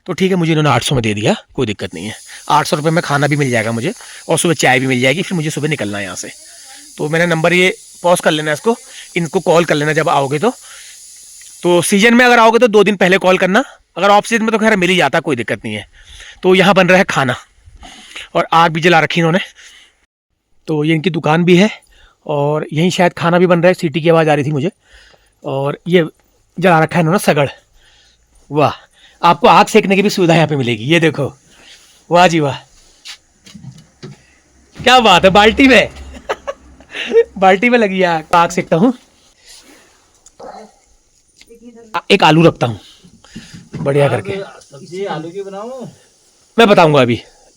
तो ठीक है, मुझे इन्होंने 800 में दे दिया, कोई दिक्कत नहीं है। 800 रुपये में खाना भी मिल जाएगा मुझे, और सुबह चाय भी मिल जाएगी। फिर मुझे सुबह निकलना है यहाँ से। तो मैंने नंबर ये पॉज कर लेना, इनको कॉल कर लेना जब आओगे तो सीजन में अगर आओगे तो 2 दिन पहले कॉल करना। अगर ऑफ सीजन में तो खैर मिल ही जाता, कोई दिक्कत नहीं है। तो यहाँ बन रहा है खाना, और आग भी जला रखी इन्होंने। तो ये इनकी दुकान भी है, और यहीं शायद खाना भी बन रहा है। सीटी की आवाज़ आ रही थी मुझे। और ये जला रखा है इन्होंने सगड़। वाह, आपको आग सेकने की भी सुविधा यहाँ पे मिलेगी, ये देखो। वाह जी वाह, क्या बात है, बाल्टी में बाल्टी में लगी है आग सेकता हूँ। एक आलू रखता हूँ बढ़िया करके। सब्जी आलू की बनाऊं?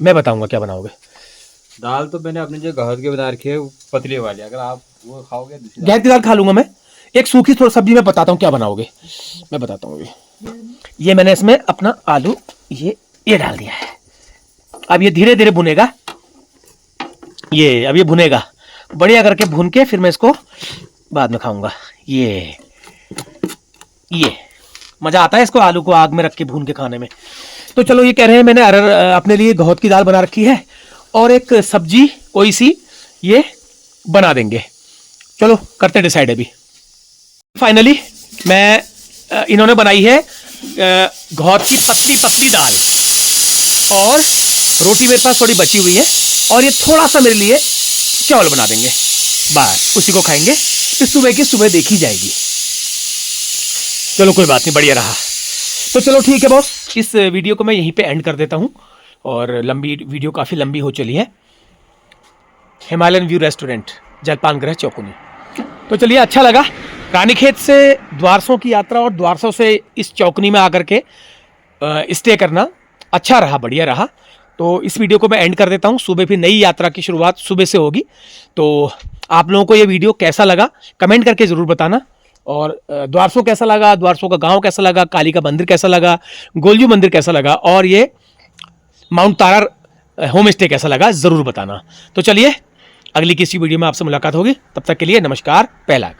मैं बताऊंगा क्या बनाओगे। दाल तो मैंने अपनी जो गहत की बना रखी है, पतली वाली, अगर आप वो खाओगे। गहत की दाल खा लूंगा मैं। एक सूखी थोड़ी सब्जी मैं बताता हूँ क्या बनाओगे, मैं बताता हूँ। ये मैंने इसमें अपना आलू ये डाल दिया है। अब ये धीरे धीरे भुनेगा, अब ये भुनेगा बढ़िया करके, भुन के फिर मैं इसको बाद में खाऊंगा। ये मजा आता है इसको, आलू को आग में रख के भून के खाने में। तो चलो, ये कह रहे हैं मैंने अपने लिए गहत की दाल बना रखी है, और एक सब्जी कोई सी ये बना देंगे। चलो करते डिसाइड अभी। फाइनली इन्होंने बनाई है गहत की पतली दाल, और रोटी मेरे पास थोड़ी बची हुई है, और ये थोड़ा सा मेरे लिए चावल बना देंगे, बस उसी को खाएंगे। फिर सुबह की सुबह देखी जाएगी। चलो कोई बात नहीं, बढ़िया रहा। तो चलो ठीक है बॉस, इस वीडियो को मैं यहीं पे एंड कर देता हूँ, और लंबी वीडियो काफ़ी लंबी हो चली है। हिमालयन व्यू रेस्टोरेंट, जलपान गृह चौकुनी। तो चलिए, अच्छा लगा रानीखेत से द्वारसों की यात्रा और द्वारसों से इस चौकुनी में आकर के स्टे करना अच्छा रहा, बढ़िया रहा। तो इस वीडियो को मैं एंड कर देता हूँ। सुबह फिर नई यात्रा की शुरुआत सुबह से होगी। तो आप लोगों को ये वीडियो कैसा लगा कमेंट करके ज़रूर बताना, और द्वारसों कैसा लगा, द्वारसों का गांव कैसा लगा, काली का मंदिर कैसा लगा, गोलजू मंदिर कैसा लगा, और ये माउंट तारा होम स्टे कैसा लगा, ज़रूर बताना। तो चलिए, अगली किसी वीडियो में आपसे मुलाकात होगी। तब तक के लिए नमस्कार, पहला।